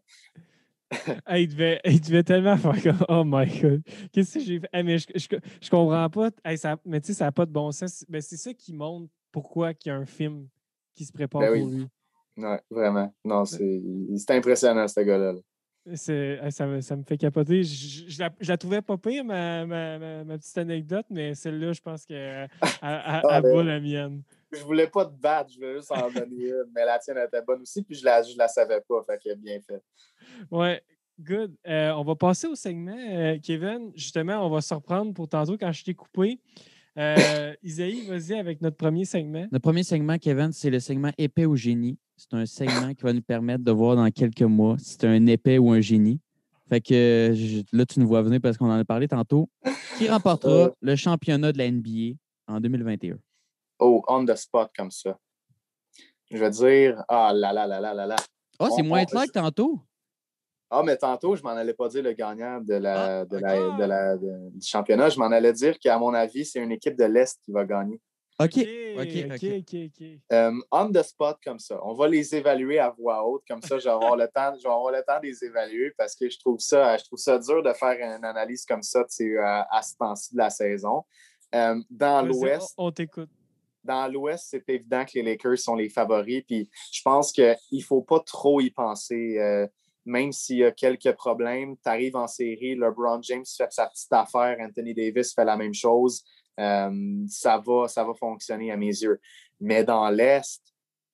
[SPEAKER 1] hey, il devait tellement faire comme oh my god. Qu'est-ce que j'ai fait? Hey, mais je comprends pas. Hey, mais tu sais, ça n'a pas de bon sens. Ben, c'est ça qui montre pourquoi il y a un film qui se prépare
[SPEAKER 3] Ben
[SPEAKER 1] pour
[SPEAKER 3] oui.
[SPEAKER 1] lui.
[SPEAKER 3] Ouais, vraiment. Non, c'est impressionnant, ce gars-là. Là.
[SPEAKER 1] Ça me fait capoter. Je la trouvais pas pire, ma petite anecdote, mais celle-là, je pense qu'elle
[SPEAKER 3] Ah,
[SPEAKER 1] vaut la mienne.
[SPEAKER 3] je voulais pas te battre, je voulais juste en donner une, mais la tienne était bonne aussi, puis je la savais pas, fait que bien fait.
[SPEAKER 1] Ouais, good. On va passer au segment. Kevin, justement, on va se reprendre pour tantôt quand je t'ai coupé. Isaïe, vas-y avec notre premier segment.
[SPEAKER 2] Notre premier segment, Kevin, c'est le segment épée ou génie. C'est un segment qui va nous permettre de voir dans quelques mois si c'est un épée ou un génie. Fait que là, tu nous vois venir parce qu'on en a parlé tantôt. Qui remportera le championnat de la NBA en 2021?
[SPEAKER 3] Oh, on the spot comme ça. Je vais dire, ah là là là là là là.
[SPEAKER 2] Ah, c'est moins clair que tantôt.
[SPEAKER 3] Ah, mais tantôt, je m'en allais pas dire le gagnant
[SPEAKER 2] d'accord.
[SPEAKER 3] du championnat. Je m'en allais dire qu'à mon avis, c'est une équipe de l'Est qui va gagner.
[SPEAKER 2] OK.
[SPEAKER 3] On the spot comme ça. On va les évaluer à voix haute. Comme ça, je vais avoir le temps de les évaluer parce que je trouve ça dur de faire une analyse comme ça à ce temps-ci de la saison. Dans l'Ouest,
[SPEAKER 1] on t'écoute.
[SPEAKER 3] Dans l'Ouest, c'est évident que les Lakers sont les favoris. Puis je pense qu'il ne faut pas trop y penser. Même s'il y a quelques problèmes, tu arrives en série, LeBron James fait sa petite affaire, Anthony Davis fait la même chose. Ça va fonctionner à mes yeux. Mais dans l'Est,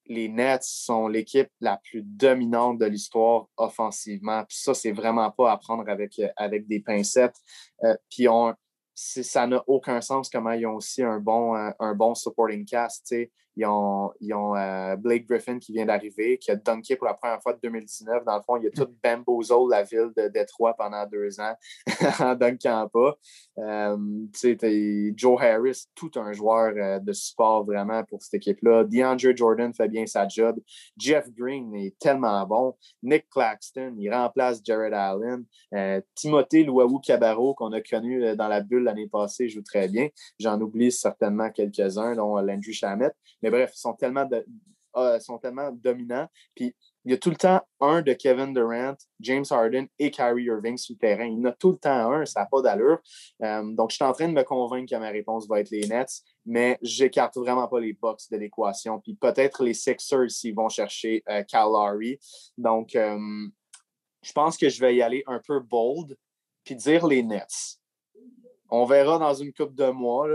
[SPEAKER 3] les Nets sont l'équipe la plus dominante de l'histoire offensivement. Puis ça, c'est vraiment pas à prendre avec des pincettes. Puis ça n'a aucun sens comment ils ont aussi un bon supporting cast. T'sais. Ils ont Blake Griffin qui vient d'arriver, qui a dunké pour la première fois de 2019. Dans le fond, il a tout bamboozled la ville de Détroit pendant 2 ans en dunkant pas. Joe Harris, tout un joueur de support vraiment pour cette équipe-là. DeAndre Jordan fait bien sa job. Jeff Green est tellement bon. Nick Claxton, il remplace Jared Allen. Timothée Luwawu-Cabarrot, qu'on a connu dans la bulle l'année passée, joue très bien. J'en oublie certainement quelques-uns, dont Landry Shamet. Mais bref, ils sont tellement dominants. Puis il y a tout le temps un de Kevin Durant, James Harden et Kyrie Irving sur le terrain. Il y en a tout le temps un, ça n'a pas d'allure. Donc, je suis en train de me convaincre que ma réponse va être les Nets, mais j'écarte vraiment pas les Bucks de l'équation. Puis peut-être les Sixers s'ils vont chercher Kyle Lowry. Donc, je pense que je vais y aller un peu bold puis dire les Nets. On verra dans une couple de mois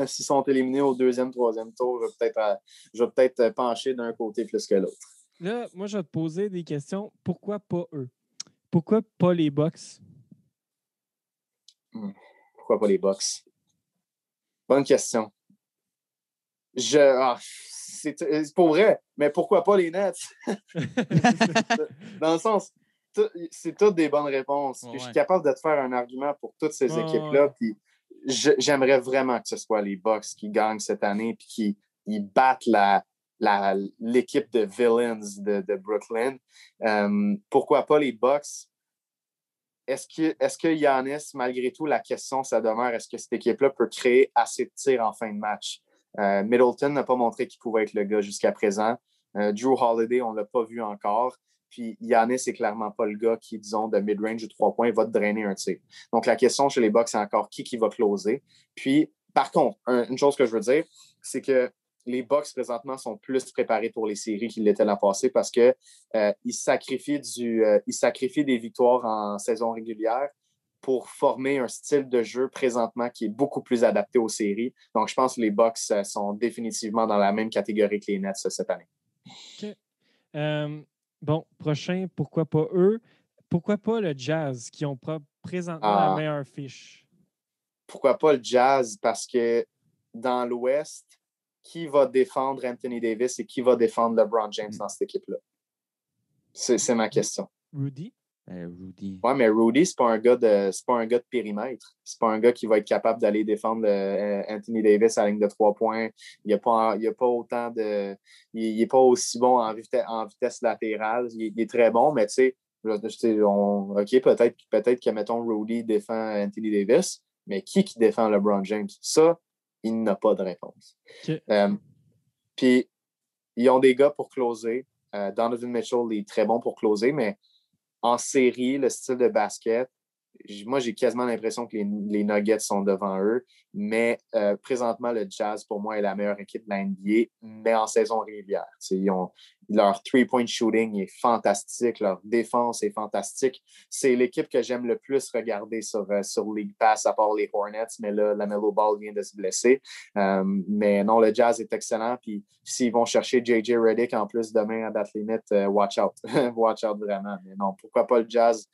[SPEAKER 3] s'ils sont éliminés au deuxième, troisième tour. Je vais peut-être pencher d'un côté plus que l'autre.
[SPEAKER 1] Là, moi, je vais te poser des questions. Pourquoi pas eux? Pourquoi pas les Bucks?
[SPEAKER 3] Pourquoi pas les Bucks? Bonne question. C'est pour vrai, mais pourquoi pas les Nets? Dans le sens, c'est toutes des bonnes réponses. Puis je suis capable de te faire un argument pour toutes ces équipes-là. Puis j'aimerais vraiment que ce soit les Bucks qui gagnent cette année puis qui battent l'équipe de Villains de Brooklyn. Pourquoi pas les Bucks? Est-ce que Giannis, malgré tout, la question, ça demeure, est-ce que cette équipe-là peut créer assez de tirs en fin de match? Middleton n'a pas montré qu'il pouvait être le gars jusqu'à présent. Drew Holiday, on ne l'a pas vu encore. Puis Giannis n'est clairement pas le gars qui, disons, de mid-range ou 3 points, va te drainer un tir. Donc, la question chez les Bucks, c'est encore qui va closer. Puis, par contre, une chose que je veux dire, c'est que les Bucks, présentement, sont plus préparés pour les séries qu'ils l'étaient l'an passé parce qu'ils sacrifient des victoires en saison régulière pour former un style de jeu présentement qui est beaucoup plus adapté aux séries. Donc, je pense que les Bucks sont définitivement dans la même catégorie que les Nets cette année.
[SPEAKER 1] OK. Bon, prochain, pourquoi pas eux? Pourquoi pas le Jazz qui ont présentement la meilleure fiche?
[SPEAKER 3] Pourquoi pas le Jazz? Parce que dans l'Ouest, qui va défendre Anthony Davis et qui va défendre LeBron James dans cette équipe-là? C'est ma question.
[SPEAKER 1] Rudy?
[SPEAKER 2] Rudy.
[SPEAKER 3] Oui, mais Rudy, c'est pas un gars de périmètre. C'est pas un gars qui va être capable d'aller défendre Anthony Davis à la ligne de 3 points. Il n'est pas autant de. Il est pas aussi bon en vitesse latérale. Il est très bon, mais tu sais, OK, peut-être que, mettons, Rudy défend Anthony Davis, mais qui défend LeBron James? Ça, il n'a pas de réponse.
[SPEAKER 1] Okay.
[SPEAKER 3] Puis, ils ont des gars pour closer. Donovan Mitchell est très bon pour closer, mais en série, le style de basket, moi, j'ai quasiment l'impression que les Nuggets sont devant eux, mais présentement, le Jazz, pour moi, est la meilleure équipe de la NBA, mais en saison régulière. Leur three-point shooting est fantastique, leur défense est fantastique. C'est l'équipe que j'aime le plus regarder sur League Pass, à part les Hornets, mais là, LaMelo Ball vient de se blesser. Mais non, le Jazz est excellent, puis s'ils vont chercher J.J. Redick en plus demain à date limite, watch out. Watch out vraiment. Mais non, pourquoi pas le Jazz?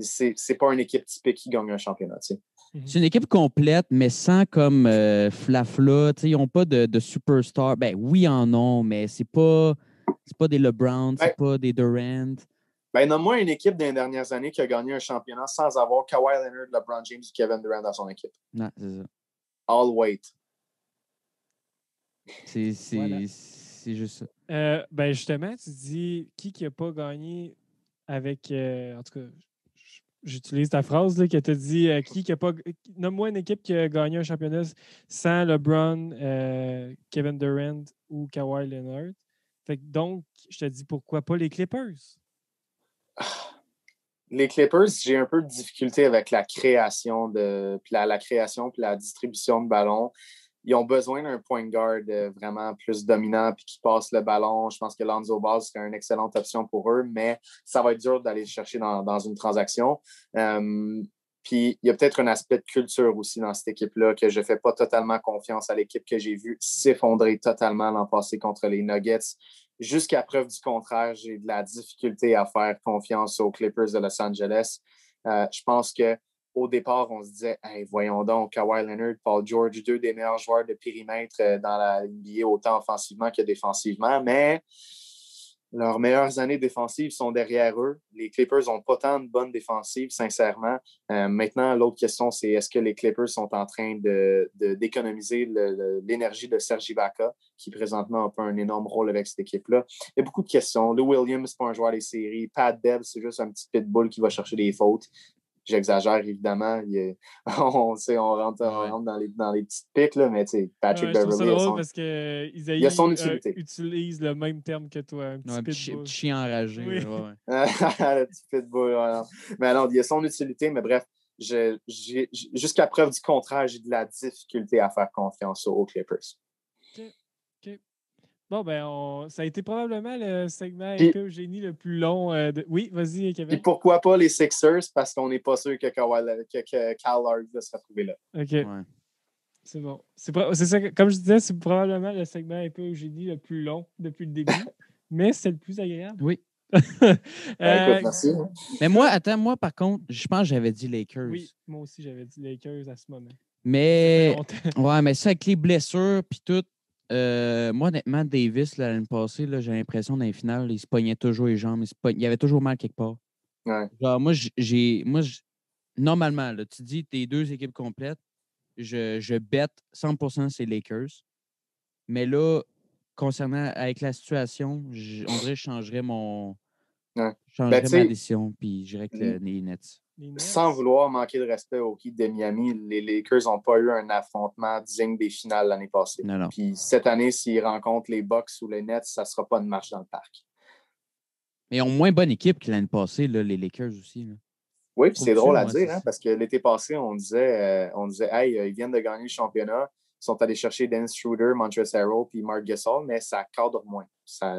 [SPEAKER 3] C'est pas une équipe typique qui gagne un championnat. Tu sais.
[SPEAKER 2] C'est une équipe complète, mais sans comme Flafla. Ils n'ont pas de superstar. Ben oui, en ont, mais c'est pas des LeBron, c'est pas des Durant.
[SPEAKER 3] Nomme-moi une équipe des dernières années qui a gagné un championnat sans avoir Kawhi Leonard, LeBron James et Kevin Durant dans son équipe.
[SPEAKER 2] Non, c'est ça.
[SPEAKER 3] All weight.
[SPEAKER 2] C'est juste ça.
[SPEAKER 1] Justement, tu dis qui n'a pas gagné avec. En tout cas, j'utilise ta phrase là, que tu as dit qui n'a pas. Nomme-moi une équipe qui a gagné un championnat sans LeBron, Kevin Durant ou Kawhi Leonard. Donc, je te dis pourquoi pas les Clippers?
[SPEAKER 3] Les Clippers, j'ai un peu de difficulté avec la création puis la distribution de ballon. Ils ont besoin d'un point guard vraiment plus dominant puis qui passe le ballon. Je pense que Lonzo Ball serait une excellente option pour eux, mais ça va être dur d'aller le chercher dans une transaction. Puis il y a peut-être un aspect de culture aussi dans cette équipe-là que je ne fais pas totalement confiance à l'équipe que j'ai vue s'effondrer totalement l'an passé contre les Nuggets. Jusqu'à preuve du contraire, j'ai de la difficulté à faire confiance aux Clippers de Los Angeles. Je pense qu'au départ, on se disait hey, voyons donc, Kawhi Leonard, Paul George, deux des meilleurs joueurs de périmètre dans la NBA, autant offensivement que défensivement, mais leurs meilleures années défensives sont derrière eux. Les Clippers n'ont pas tant de bonnes défensives, sincèrement. Maintenant, l'autre question, c'est est-ce que les Clippers sont en train d'économiser l'énergie de Serge Ibaka, qui présentement n'a pas un énorme rôle avec cette équipe-là? Il y a beaucoup de questions. Lou Williams, c'est pas un joueur des séries. Pat Bev, c'est juste un petit pitbull qui va chercher des fautes. J'exagère, évidemment. On rentre dans les petites piques, là, mais Patrick Beverley...
[SPEAKER 1] C'est drôle parce que
[SPEAKER 3] il a son utilité.
[SPEAKER 1] Utilise le même terme que toi. Un
[SPEAKER 2] petit chien enragé.
[SPEAKER 1] Oui.
[SPEAKER 3] Le petit pitbull. Ouais. Mais non, il y a son utilité, mais bref, jusqu'à preuve du contraire, j'ai de la difficulté à faire confiance aux Clippers.
[SPEAKER 1] OK. Bon, ça a été probablement le segment épée au génie le plus long. Oui, vas-y, Kevin.
[SPEAKER 3] Et pourquoi pas les Sixers? Parce qu'on n'est pas sûr que Kyle Lowry va se retrouver là.
[SPEAKER 1] OK. Ouais. C'est bon. C'est ça, comme je disais, c'est probablement le segment épée au génie le plus long depuis le début, mais c'est le plus agréable.
[SPEAKER 2] Oui.
[SPEAKER 3] Écoute, merci.
[SPEAKER 2] Mais moi, par contre, je pense que j'avais dit Lakers.
[SPEAKER 1] Oui, moi aussi, j'avais dit Lakers à ce moment.
[SPEAKER 2] Mais, mais ça, avec les blessures puis tout, moi, honnêtement, Davis, l'année passée, j'ai l'impression dans les finales, il se pognait toujours les jambes. Il avait toujours mal quelque part.
[SPEAKER 3] Ouais.
[SPEAKER 2] Genre, normalement, là, tu dis tes deux équipes complètes, je bête 100% c'est Lakers. Mais là, concernant avec la situation, on dirait que je changerais ma décision, puis je dirais que les Nets.
[SPEAKER 3] Sans vouloir manquer de respect aux Heat de Miami, les Lakers n'ont pas eu un affrontement digne des finales l'année passée.
[SPEAKER 2] Non.
[SPEAKER 3] Puis cette année, s'ils rencontrent les Bucks ou les Nets, ça ne sera pas une marche dans le parc.
[SPEAKER 2] Mais ils ont moins bonne équipe que l'année passée, là, les Lakers aussi. Là.
[SPEAKER 3] Oui, puis c'est drôle à dire, hein, parce que l'été passé, on disait hey, ils viennent de gagner le championnat. Ils sont allés chercher Dennis Schroeder, Montrezl Harrell puis Marc Gasol, mais ça cadre moins. Ça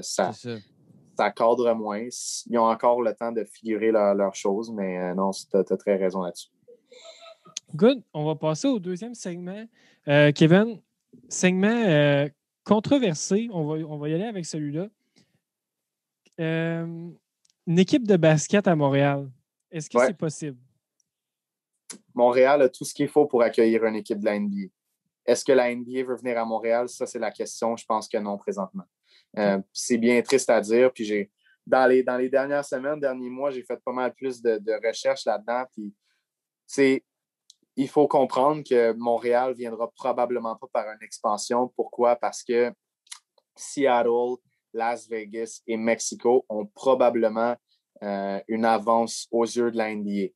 [SPEAKER 3] cadre moins. Ils ont encore le temps de figurer leurs choses, mais non, tu as très raison là-dessus.
[SPEAKER 1] Good. On va passer au deuxième segment. Kevin, segment controversé. On va y aller avec celui-là. Une équipe de basket à Montréal. Est-ce que c'est possible?
[SPEAKER 3] Montréal a tout ce qu'il faut pour accueillir une équipe de la NBA. Est-ce que la NBA veut venir à Montréal? Ça, c'est la question. Je pense que non, présentement. C'est bien triste à dire. Puis dans les dernières semaines, derniers mois, j'ai fait pas mal plus de recherches là-dedans. Puis, il faut comprendre que Montréal ne viendra probablement pas par une expansion. Pourquoi? Parce que Seattle, Las Vegas et Mexico ont probablement une avance aux yeux de la NBA.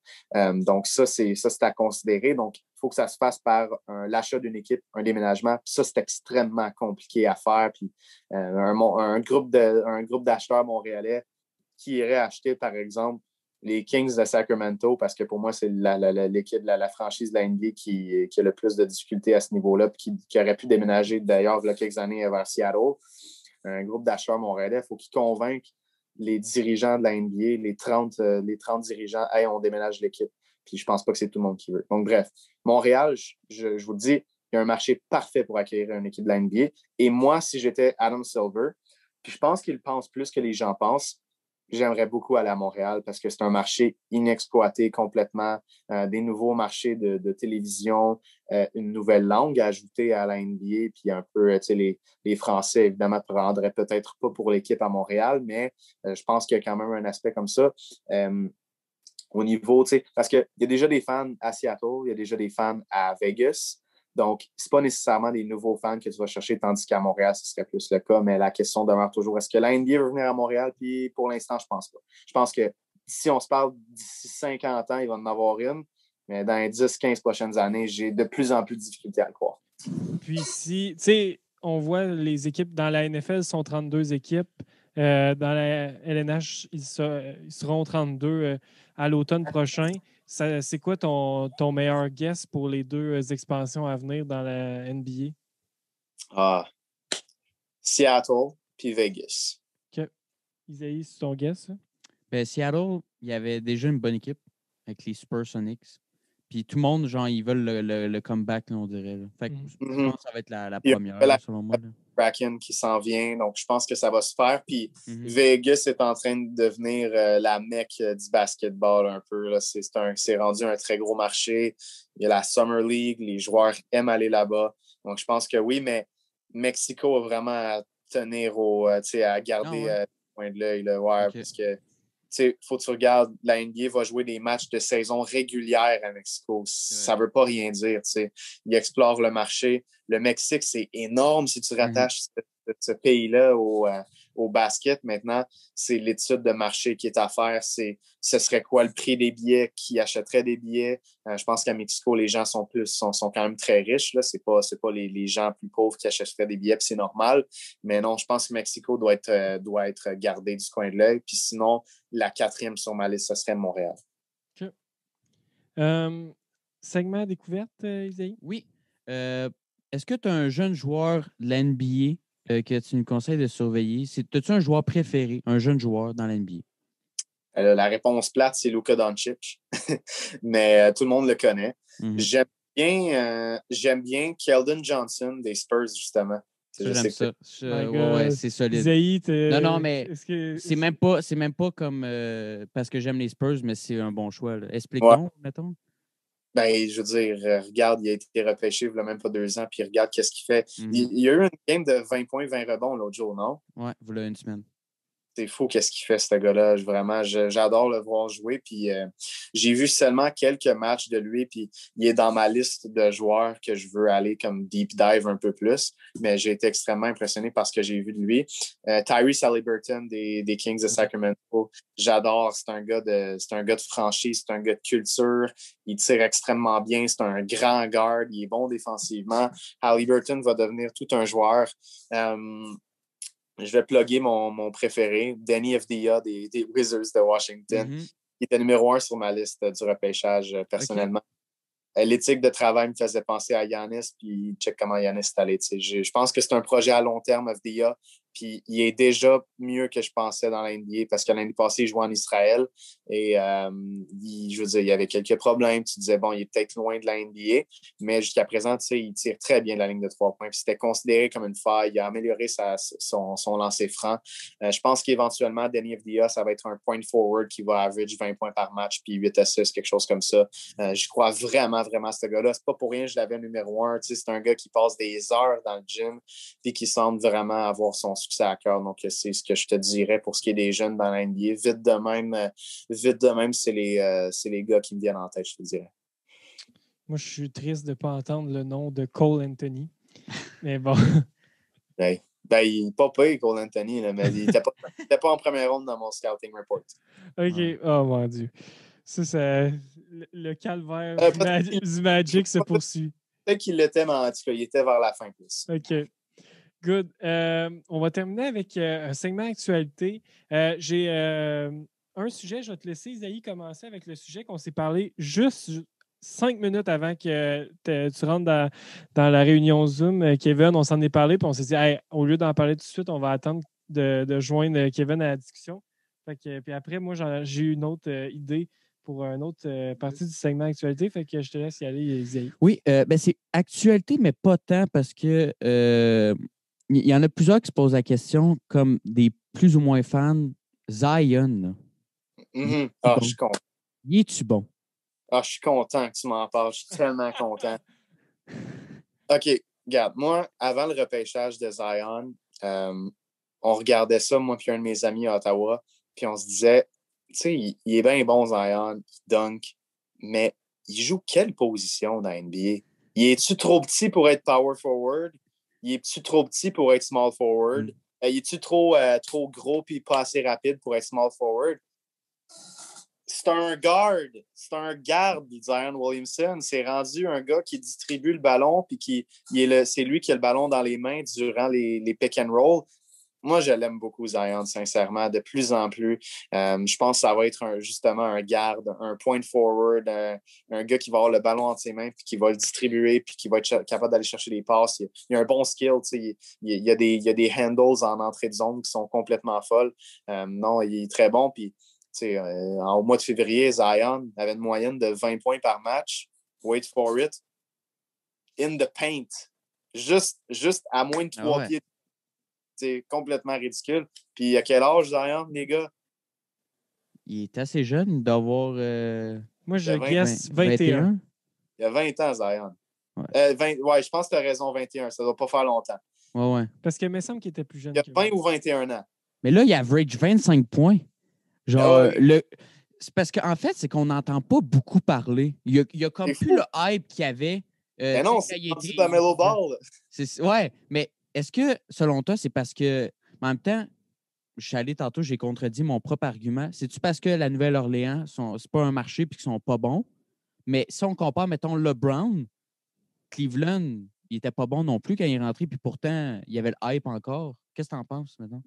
[SPEAKER 3] Donc, ça, c'est à considérer. Donc, il faut que ça se fasse par l'achat d'une équipe, un déménagement. Puis ça, c'est extrêmement compliqué à faire. Puis un groupe d'acheteurs montréalais qui irait acheter, par exemple, les Kings de Sacramento, parce que pour moi, c'est l'équipe, la franchise de la NBA qui a le plus de difficultés à ce niveau-là, puis qui aurait pu déménager d'ailleurs il y a quelques années vers Seattle. Un groupe d'acheteurs montréalais, il faut qu'ils convainquent les dirigeants de la NBA, les 30 dirigeants, hey, on déménage l'équipe. Puis je pense pas que c'est tout le monde qui veut. Donc, bref, Montréal, je vous le dis, il y a un marché parfait pour accueillir une équipe de la NBA. Et moi, si j'étais Adam Silver, puis je pense qu'il pense plus que les gens pensent, j'aimerais beaucoup aller à Montréal parce que c'est un marché inexploité complètement, des nouveaux marchés de télévision, une nouvelle langue ajoutée à la NBA, puis un peu, les Français, évidemment, ne prendraient peut-être pas pour l'équipe à Montréal, mais je pense qu'il y a quand même un aspect comme ça. Au niveau, parce qu'il y a déjà des fans à Seattle, il y a déjà des fans à Vegas. Donc, ce n'est pas nécessairement des nouveaux fans que tu vas chercher, tandis qu'à Montréal, ce serait plus le cas. Mais la question demeure toujours, est-ce que la NBA veut venir à Montréal? Puis pour l'instant, je ne pense pas. Je pense que si on se parle d'ici 50 ans, il va en avoir une. Mais dans les 10-15 prochaines années, j'ai de plus en plus de difficultés à le croire.
[SPEAKER 1] Puis si, tu sais, on voit les équipes dans la NFL sont 32 équipes. Dans la LNH, ils seront 32 à l'automne prochain. C'est quoi ton meilleur guess pour les deux expansions à venir dans la NBA?
[SPEAKER 3] Seattle puis Vegas.
[SPEAKER 1] OK. Isaïe, c'est ton guess?
[SPEAKER 2] Ben, Seattle, il y avait déjà une bonne équipe avec les Supersonics. Puis tout le monde, genre, ils veulent le comeback, là, on dirait. Là. Fait que je pense que ça va être la première, selon moi.
[SPEAKER 3] Kraken qui s'en vient, donc je pense que ça va se faire. Puis Vegas est en train de devenir la mecque du basketball un peu. Là. C'est rendu un très gros marché. Il y a la Summer League, les joueurs aiment aller là-bas. Donc je pense que oui, mais Mexico a vraiment à tenir à garder le point de l'œil. Ouais, parce que il faut que tu regardes, la NBA va jouer des matchs de saison régulière à Mexico. Ça ne veut pas rien dire. Ils explorent le marché. Le Mexique, c'est énorme si tu rattaches ce pays-là au basket. Maintenant, c'est l'étude de marché qui est à faire. Ce serait quoi le prix des billets? Qui achèterait des billets? Je pense qu'à Mexico, les gens sont quand même très riches. Ce n'est pas les gens plus pauvres qui achèteraient des billets, puis c'est normal. Mais non, je pense que Mexico doit être gardé du coin de l'œil. Puis sinon, la 4e sur ma liste, ce serait Montréal.
[SPEAKER 1] OK. Segment découverte, Isaïe?
[SPEAKER 2] Oui. Est-ce que tu as un jeune joueur de la NBA que tu nous conseilles de surveiller? As-tu un joueur préféré, un jeune joueur dans la NBA?
[SPEAKER 3] La réponse plate, c'est Luka Doncic. Mais tout le monde le connaît. J'aime bien Keldon Johnson des Spurs, justement.
[SPEAKER 2] J'aime ça. C'est solide.
[SPEAKER 1] Isaïe,
[SPEAKER 2] non, mais c'est même pas comme parce que j'aime les Spurs, mais c'est un bon choix. Là. Explique donc, mettons.
[SPEAKER 3] Ben, je veux dire, regarde, il a été repêché il y a même pas 2 ans, puis regarde qu'est-ce qu'il fait. Il y a eu une game de 20 points, 20 rebonds l'autre jour, non?
[SPEAKER 2] Ouais, voilà une semaine.
[SPEAKER 3] C'est fou qu'est-ce qu'il fait, ce gars-là. Vraiment, j'adore le voir jouer. Puis j'ai vu seulement quelques matchs de lui. Puis il est dans ma liste de joueurs que je veux aller comme deep dive un peu plus. Mais j'ai été extrêmement impressionné par ce que j'ai vu de lui. Tyrese Haliburton des Kings de Sacramento. J'adore. C'est un gars de franchise. C'est un gars de culture. Il tire extrêmement bien. C'est un grand guard. Il est bon défensivement. Haliburton va devenir tout un joueur. Je vais plugger mon préféré, Danny Avdija des Wizards de Washington, qui était numéro 1 sur ma liste du repêchage personnellement. Okay. L'éthique de travail me faisait penser à Giannis, puis check comment Giannis est allé. Je pense que c'est un projet à long terme, Avdija. Puis il est déjà mieux que je pensais dans la NBA parce que l'année passée, il jouait en Israël et je veux dire, il y avait quelques problèmes. Tu disais, bon, il est peut-être loin de la NBA, mais jusqu'à présent, tu sais, il tire très bien de la ligne de 3 points. Puis c'était considéré comme une faille. Il a amélioré son lancer franc. Je pense qu'éventuellement, Denny Avdia, ça va être un point forward qui va average 20 points par match puis 8 assists, quelque chose comme ça. Je crois vraiment, vraiment à ce gars-là. C'est pas pour rien que je l'avais numéro 1. Tu sais, c'est un gars qui passe des heures dans le gym et qui semble vraiment avoir son succès à cœur. Donc, c'est ce que je te dirais pour ce qui est des jeunes dans la NBA. Vite de même, c'est les gars qui me viennent en tête, je te dirais.
[SPEAKER 1] Moi, je suis triste de ne pas entendre le nom de Cole Anthony. Mais bon.
[SPEAKER 3] Ben, il n'est pas payé, Cole Anthony, là, mais il n'était pas en première ronde dans mon scouting report.
[SPEAKER 1] OK. Oh mon Dieu. Ça le calvaire du Magic se poursuit.
[SPEAKER 3] Peut-être qu'il l'était, mais en tout cas, il était vers la fin plus.
[SPEAKER 1] OK. Good. On va terminer avec un segment actualité. J'ai un sujet, je vais te laisser, Isaïe, commencer avec le sujet qu'on s'est parlé juste 5 minutes avant que tu rentres dans la réunion Zoom. Kevin, on s'en est parlé, puis on s'est dit, hey, au lieu d'en parler tout de suite, on va attendre de joindre Kevin à la discussion. Puis après, moi, j'ai eu une autre idée pour une autre partie du segment actualité. Fait que je te laisse y aller, Isaïe.
[SPEAKER 2] Oui, c'est actualité, mais pas tant parce que il y en a plusieurs qui se posent la question, comme des plus ou moins fans. Zion,
[SPEAKER 3] Mm-hmm. Je suis content.
[SPEAKER 2] y es-tu bon?
[SPEAKER 3] Je suis content que tu m'en parles. Je suis tellement content. OK, regarde, moi, avant le repêchage de Zion, on regardait ça, moi et un de mes amis à Ottawa, puis on se disait, tu sais, il est bien bon, Zion, il dunk, mais il joue quelle position dans la NBA? Il est-tu trop petit pour être power forward? Il est-tu trop petit pour être small forward? Il est-tu trop gros puis pas assez rapide pour être small forward? C'est un garde, Zion Williamson. C'est rendu un gars qui distribue le ballon puis c'est lui qui a le ballon dans les mains durant les pick and roll. Moi, je l'aime beaucoup, Zion, sincèrement, de plus en plus. Je pense que ça va être justement un garde, un point forward, un gars qui va avoir le ballon entre ses mains, puis qui va le distribuer, puis qui va être capable d'aller chercher des passes. Il a un bon skill. Il y a des handles en entrée de zone qui sont complètement folles. Non, il est très bon. Puis, au mois de février, Zion avait une moyenne de 20 points par match. Wait for it. In the paint. Juste à moins de 3 pieds. C'est complètement ridicule. Puis à quel âge, Zion, les gars?
[SPEAKER 2] Il est assez jeune d'avoir.
[SPEAKER 1] Moi, je guesse 21.
[SPEAKER 3] Il y a 20 ans, Zion.
[SPEAKER 2] Ouais.
[SPEAKER 3] Je pense que tu as raison, 21. Ça ne doit pas faire longtemps.
[SPEAKER 2] Ouais.
[SPEAKER 1] Parce qu'il me semble qu'il était plus jeune.
[SPEAKER 3] Il y a 20 ou 21 ans.
[SPEAKER 2] Mais là, il average 25 points. Genre, c'est parce qu'en fait, c'est qu'on n'entend pas beaucoup parler. Il y a comme plus le hype qu'il y avait.
[SPEAKER 3] Mais non, c'est rendu la Melo Ball.
[SPEAKER 2] Ouais, mais est-ce que, selon toi, c'est parce que, en même temps, je suis allé tantôt, j'ai contredit mon propre argument. C'est-tu parce que la Nouvelle-Orléans, c'est pas un marché et qu'ils sont pas bons? Mais si on compare, mettons, LeBron, Cleveland, il était pas bon non plus quand il est rentré, puis pourtant, il y avait le hype encore. Qu'est-ce que tu en penses maintenant?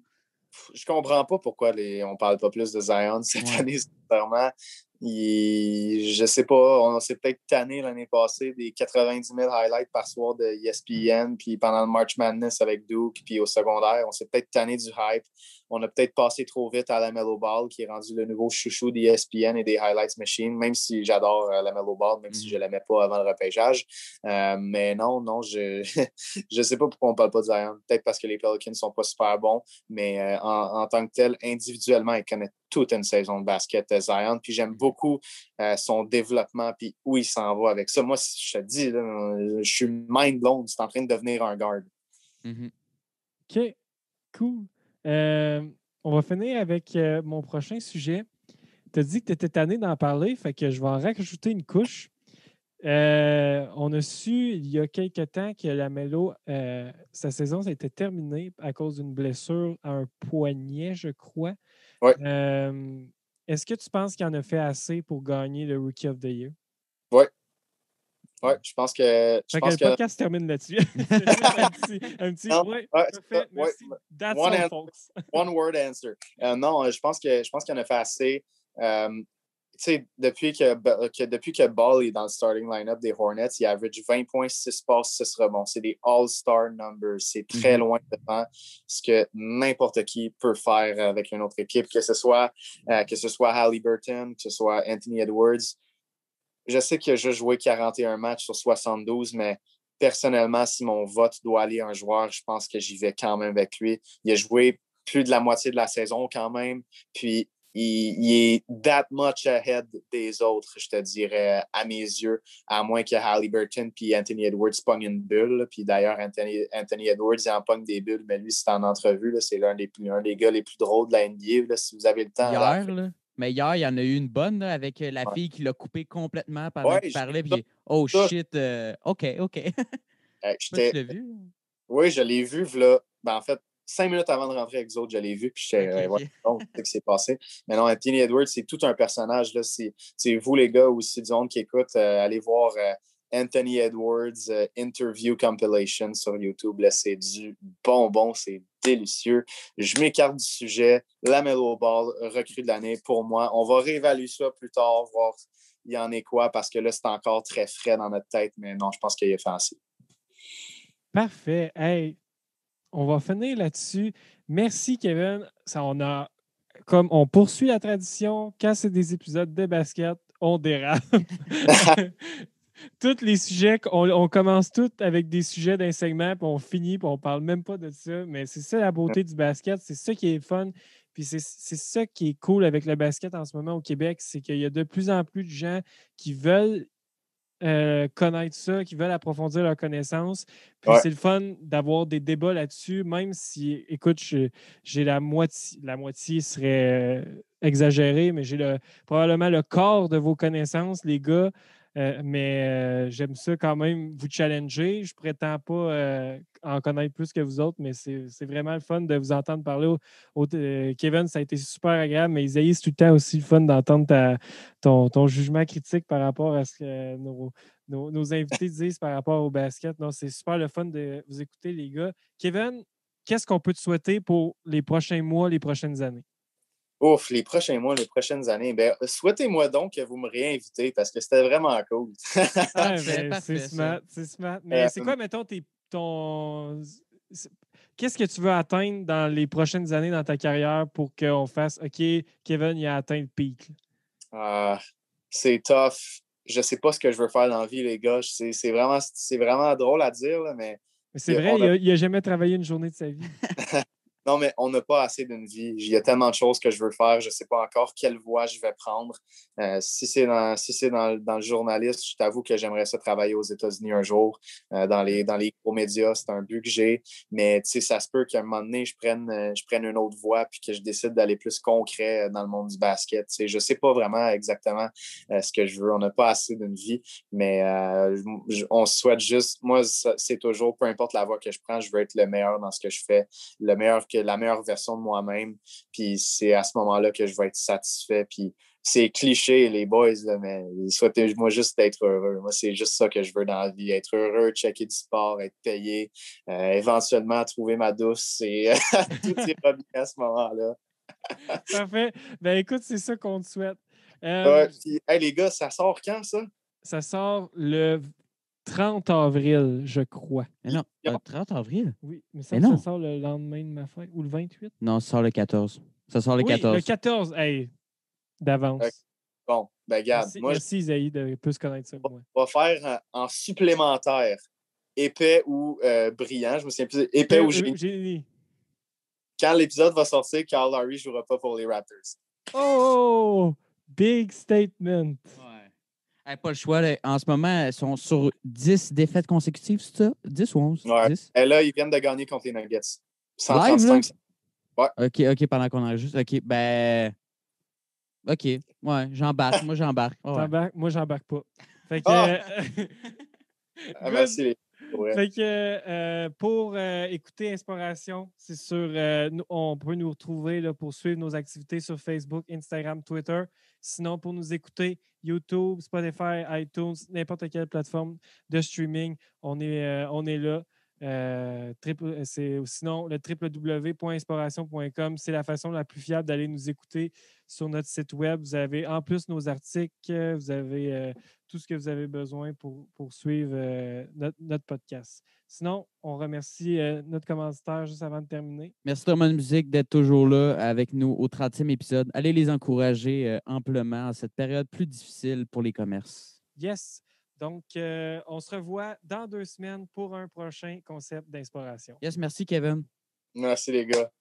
[SPEAKER 3] Je comprends pas pourquoi on parle pas plus de Zion cette année, sincèrement. Je sais pas, on s'est peut-être tanné l'année passée des 90 000 highlights par soir de ESPN, puis pendant le March Madness avec Duke, puis au secondaire, on s'est peut-être tanné du hype. On a peut-être passé trop vite à la Melo Ball, qui est rendu le nouveau chouchou d'ESPN et des Highlights Machine, même si j'adore la Melo Ball, même si je ne l'aimais pas avant le repêchage. Mais non, je sais pas pourquoi on parle pas de Zion. Peut-être parce que les Pelicans sont pas super bons, mais en tant que tel, individuellement, il connaît toute une saison de basket de Zion. Puis j'aime beaucoup son développement puis où il s'en va avec ça. Moi, je te dis, là, je suis mind blown. C'est en train de devenir un guard.
[SPEAKER 2] Mm-hmm.
[SPEAKER 1] OK, cool. On va finir avec mon prochain sujet. Tu as dit que tu étais tanné d'en parler, fait que je vais en rajouter une couche. On a su il y a quelques temps que Lamelo, sa saison, ça a été terminée à cause d'une blessure à un poignet, je crois.
[SPEAKER 3] Ouais.
[SPEAKER 1] Est-ce que tu penses qu'il en a fait assez pour gagner le Rookie of the Year?
[SPEAKER 3] Oui. Oui, je pense que.
[SPEAKER 1] Le podcast se termine là-dessus. un petit parfait. Merci. That's all, folks.
[SPEAKER 3] One word answer. Non, je pense qu'il en a fait assez. sais, depuis que Ball est dans le starting line-up des Hornets, il average 20 points, 6 passes, 6 rebonds. C'est des all-star numbers. C'est très loin devant ce que n'importe qui peut faire avec une autre équipe, que ce soit Haliburton, que ce soit Anthony Edwards. Je sais qu'il a juste joué 41 matchs sur 72, mais personnellement, si mon vote doit aller à un joueur, je pense que j'y vais quand même avec lui. Il a joué plus de la moitié de la saison quand même, puis il est that much ahead des autres, je te dirais, à mes yeux, à moins que Haliburton puis Anthony Edwards pognent une bulle. Puis d'ailleurs, Anthony Edwards, il en pogne des bulles, mais lui, c'est en entrevue. Là, c'est un des gars les plus drôles de la NBA. Là, si vous avez le temps.
[SPEAKER 2] Mais hier, il y en a eu une bonne là, avec la fille qui l'a coupé complètement pendant qu'il parlait. Puis oh
[SPEAKER 3] ça.
[SPEAKER 2] shit, OK. Tu l'as vu?
[SPEAKER 3] Oui, je l'ai vu. Là. Ben, en fait, 5 minutes avant de rentrer avec les autres, je l'ai vu. Puis j'étais,
[SPEAKER 2] okay.
[SPEAKER 3] ce qui s'est passé. Mais non, Anthony Edwards, c'est tout un personnage. Là. C'est vous, les gars, aussi du monde qui écoute, allez voir Anthony Edwards Interview Compilation sur YouTube. Là, c'est du bonbon, c'est délicieux. Je m'écarte du sujet. LaMelo Ball, recrue de l'année pour moi. On va réévaluer ça plus tard, voir il y en est quoi, parce que là, c'est encore très frais dans notre tête. Mais non, je pense qu'il est facile.
[SPEAKER 1] Parfait. Hey, on va finir là-dessus. Merci, Kevin. On poursuit la tradition. Quand c'est des épisodes de basket, on dérape. Tous les sujets, on commence tous avec des sujets d'un segment, puis on finit, puis on parle même pas de ça. Mais c'est ça la beauté du basket. C'est ça qui est fun. Puis c'est ça qui est cool avec le basket en ce moment au Québec, c'est qu'il y a de plus en plus de gens qui veulent connaître ça, qui veulent approfondir leurs connaissances. Puis c'est le fun d'avoir des débats là-dessus, même si, écoute, j'ai la moitié serait exagérée, mais j'ai probablement le quart de vos connaissances, les gars. Mais j'aime ça quand même vous challenger. Je ne prétends pas en connaître plus que vous autres, mais c'est vraiment le fun de vous entendre parler. Kevin, ça a été super agréable, mais Isaïe, c'est tout le temps aussi le fun d'entendre ton jugement critique par rapport à ce que nos invités disent par rapport au basket. Non, c'est super le fun de vous écouter, les gars. Kevin, qu'est-ce qu'on peut te souhaiter pour les prochains mois, les prochaines années?
[SPEAKER 3] Ouf, les prochains mois, les prochaines années. Ben, souhaitez-moi donc que vous me réinvitez parce que c'était vraiment cool.
[SPEAKER 1] Parfait, c'est smart. Mais c'est quoi, mettons, qu'est-ce que tu veux atteindre dans les prochaines années dans ta carrière pour qu'on fasse OK, Kevin, il a atteint le pic?
[SPEAKER 3] C'est tough. Je sais pas ce que je veux faire dans la vie, les gars. C'est vraiment drôle à dire, là, mais
[SPEAKER 1] c'est vrai, il n'a jamais travaillé une journée de sa vie.
[SPEAKER 3] Non, mais on n'a pas assez d'une vie. Il y a tellement de choses que je veux faire. Je ne sais pas encore quelle voie je vais prendre. Si c'est dans le journalisme, je t'avoue que j'aimerais ça travailler aux États-Unis un jour, dans les gros médias. C'est un but que j'ai. Mais ça se peut qu'à un moment donné, je prenne une autre voie puis que je décide d'aller plus concret dans le monde du basket. Je ne sais pas vraiment exactement ce que je veux. On n'a pas assez d'une vie, mais on se souhaite juste. Moi, c'est toujours, peu importe la voie que je prends, je veux être le meilleur dans ce que je fais, la meilleure version de moi-même. Puis c'est à ce moment-là que je vais être satisfait. Puis c'est cliché, les boys, là, mais souhaitez-moi juste d'être heureux. Moi, c'est juste ça que je veux dans la vie. Être heureux, checker du sport, être payé, éventuellement trouver ma douce et tout est remis à ce moment-là.
[SPEAKER 1] Parfait. Ben écoute, c'est ça qu'on te souhaite.
[SPEAKER 3] Puis, hey, les gars, ça sort quand, ça?
[SPEAKER 1] Ça sort le 30 avril, je crois.
[SPEAKER 2] Mais non, le 30 avril?
[SPEAKER 1] Oui, mais ça sort le lendemain de ma fête ou le 28?
[SPEAKER 2] Non, ça sort le 14. Ça sort le 14.
[SPEAKER 1] Le 14, hey, d'avance.
[SPEAKER 3] Okay. Bon, ben regarde.
[SPEAKER 1] Merci Isaïe de plus connaître ça que moi.
[SPEAKER 3] On va faire en supplémentaire épais ou brillant. Je me souviens plus. Épais ou génie. Quand l'épisode va sortir, Kyle Lowry ne jouera pas pour les Raptors.
[SPEAKER 1] Oh! Big statement.
[SPEAKER 2] Ouais. Pas le choix. Là. En ce moment, ils sont sur 10 défaites consécutives, c'est ça? 10 ou 11?
[SPEAKER 3] Ouais.
[SPEAKER 2] 10?
[SPEAKER 3] Et là, ils viennent de gagner contre les Nuggets. 135.
[SPEAKER 2] Ouais. OK, pendant qu'on enregistre. OK, ben... OK, ouais, j'embarque. Moi, j'embarque. Oh, ouais.
[SPEAKER 1] Moi, j'embarque pas. Fait que...
[SPEAKER 3] merci.
[SPEAKER 1] Fait que pour écouter Inspiration, c'est sûr, on peut nous retrouver là, pour suivre nos activités sur Facebook, Instagram, Twitter. Sinon, pour nous écouter, YouTube, Spotify, iTunes, n'importe quelle plateforme de streaming, on est là. Sinon, le www.inspiration.com, c'est la façon la plus fiable d'aller nous écouter sur notre site web. Vous avez en plus nos articles, vous avez tout ce que vous avez besoin pour suivre notre podcast. Sinon, on remercie notre commanditaire juste avant de terminer.
[SPEAKER 2] Merci Drummond Music d'être toujours là avec nous au 30e épisode. Allez les encourager amplement à cette période plus difficile pour les commerces.
[SPEAKER 1] Yes! Donc, on se revoit dans 2 semaines pour un prochain concept d'inspiration.
[SPEAKER 2] Yes, merci Kevin.
[SPEAKER 3] Merci les gars.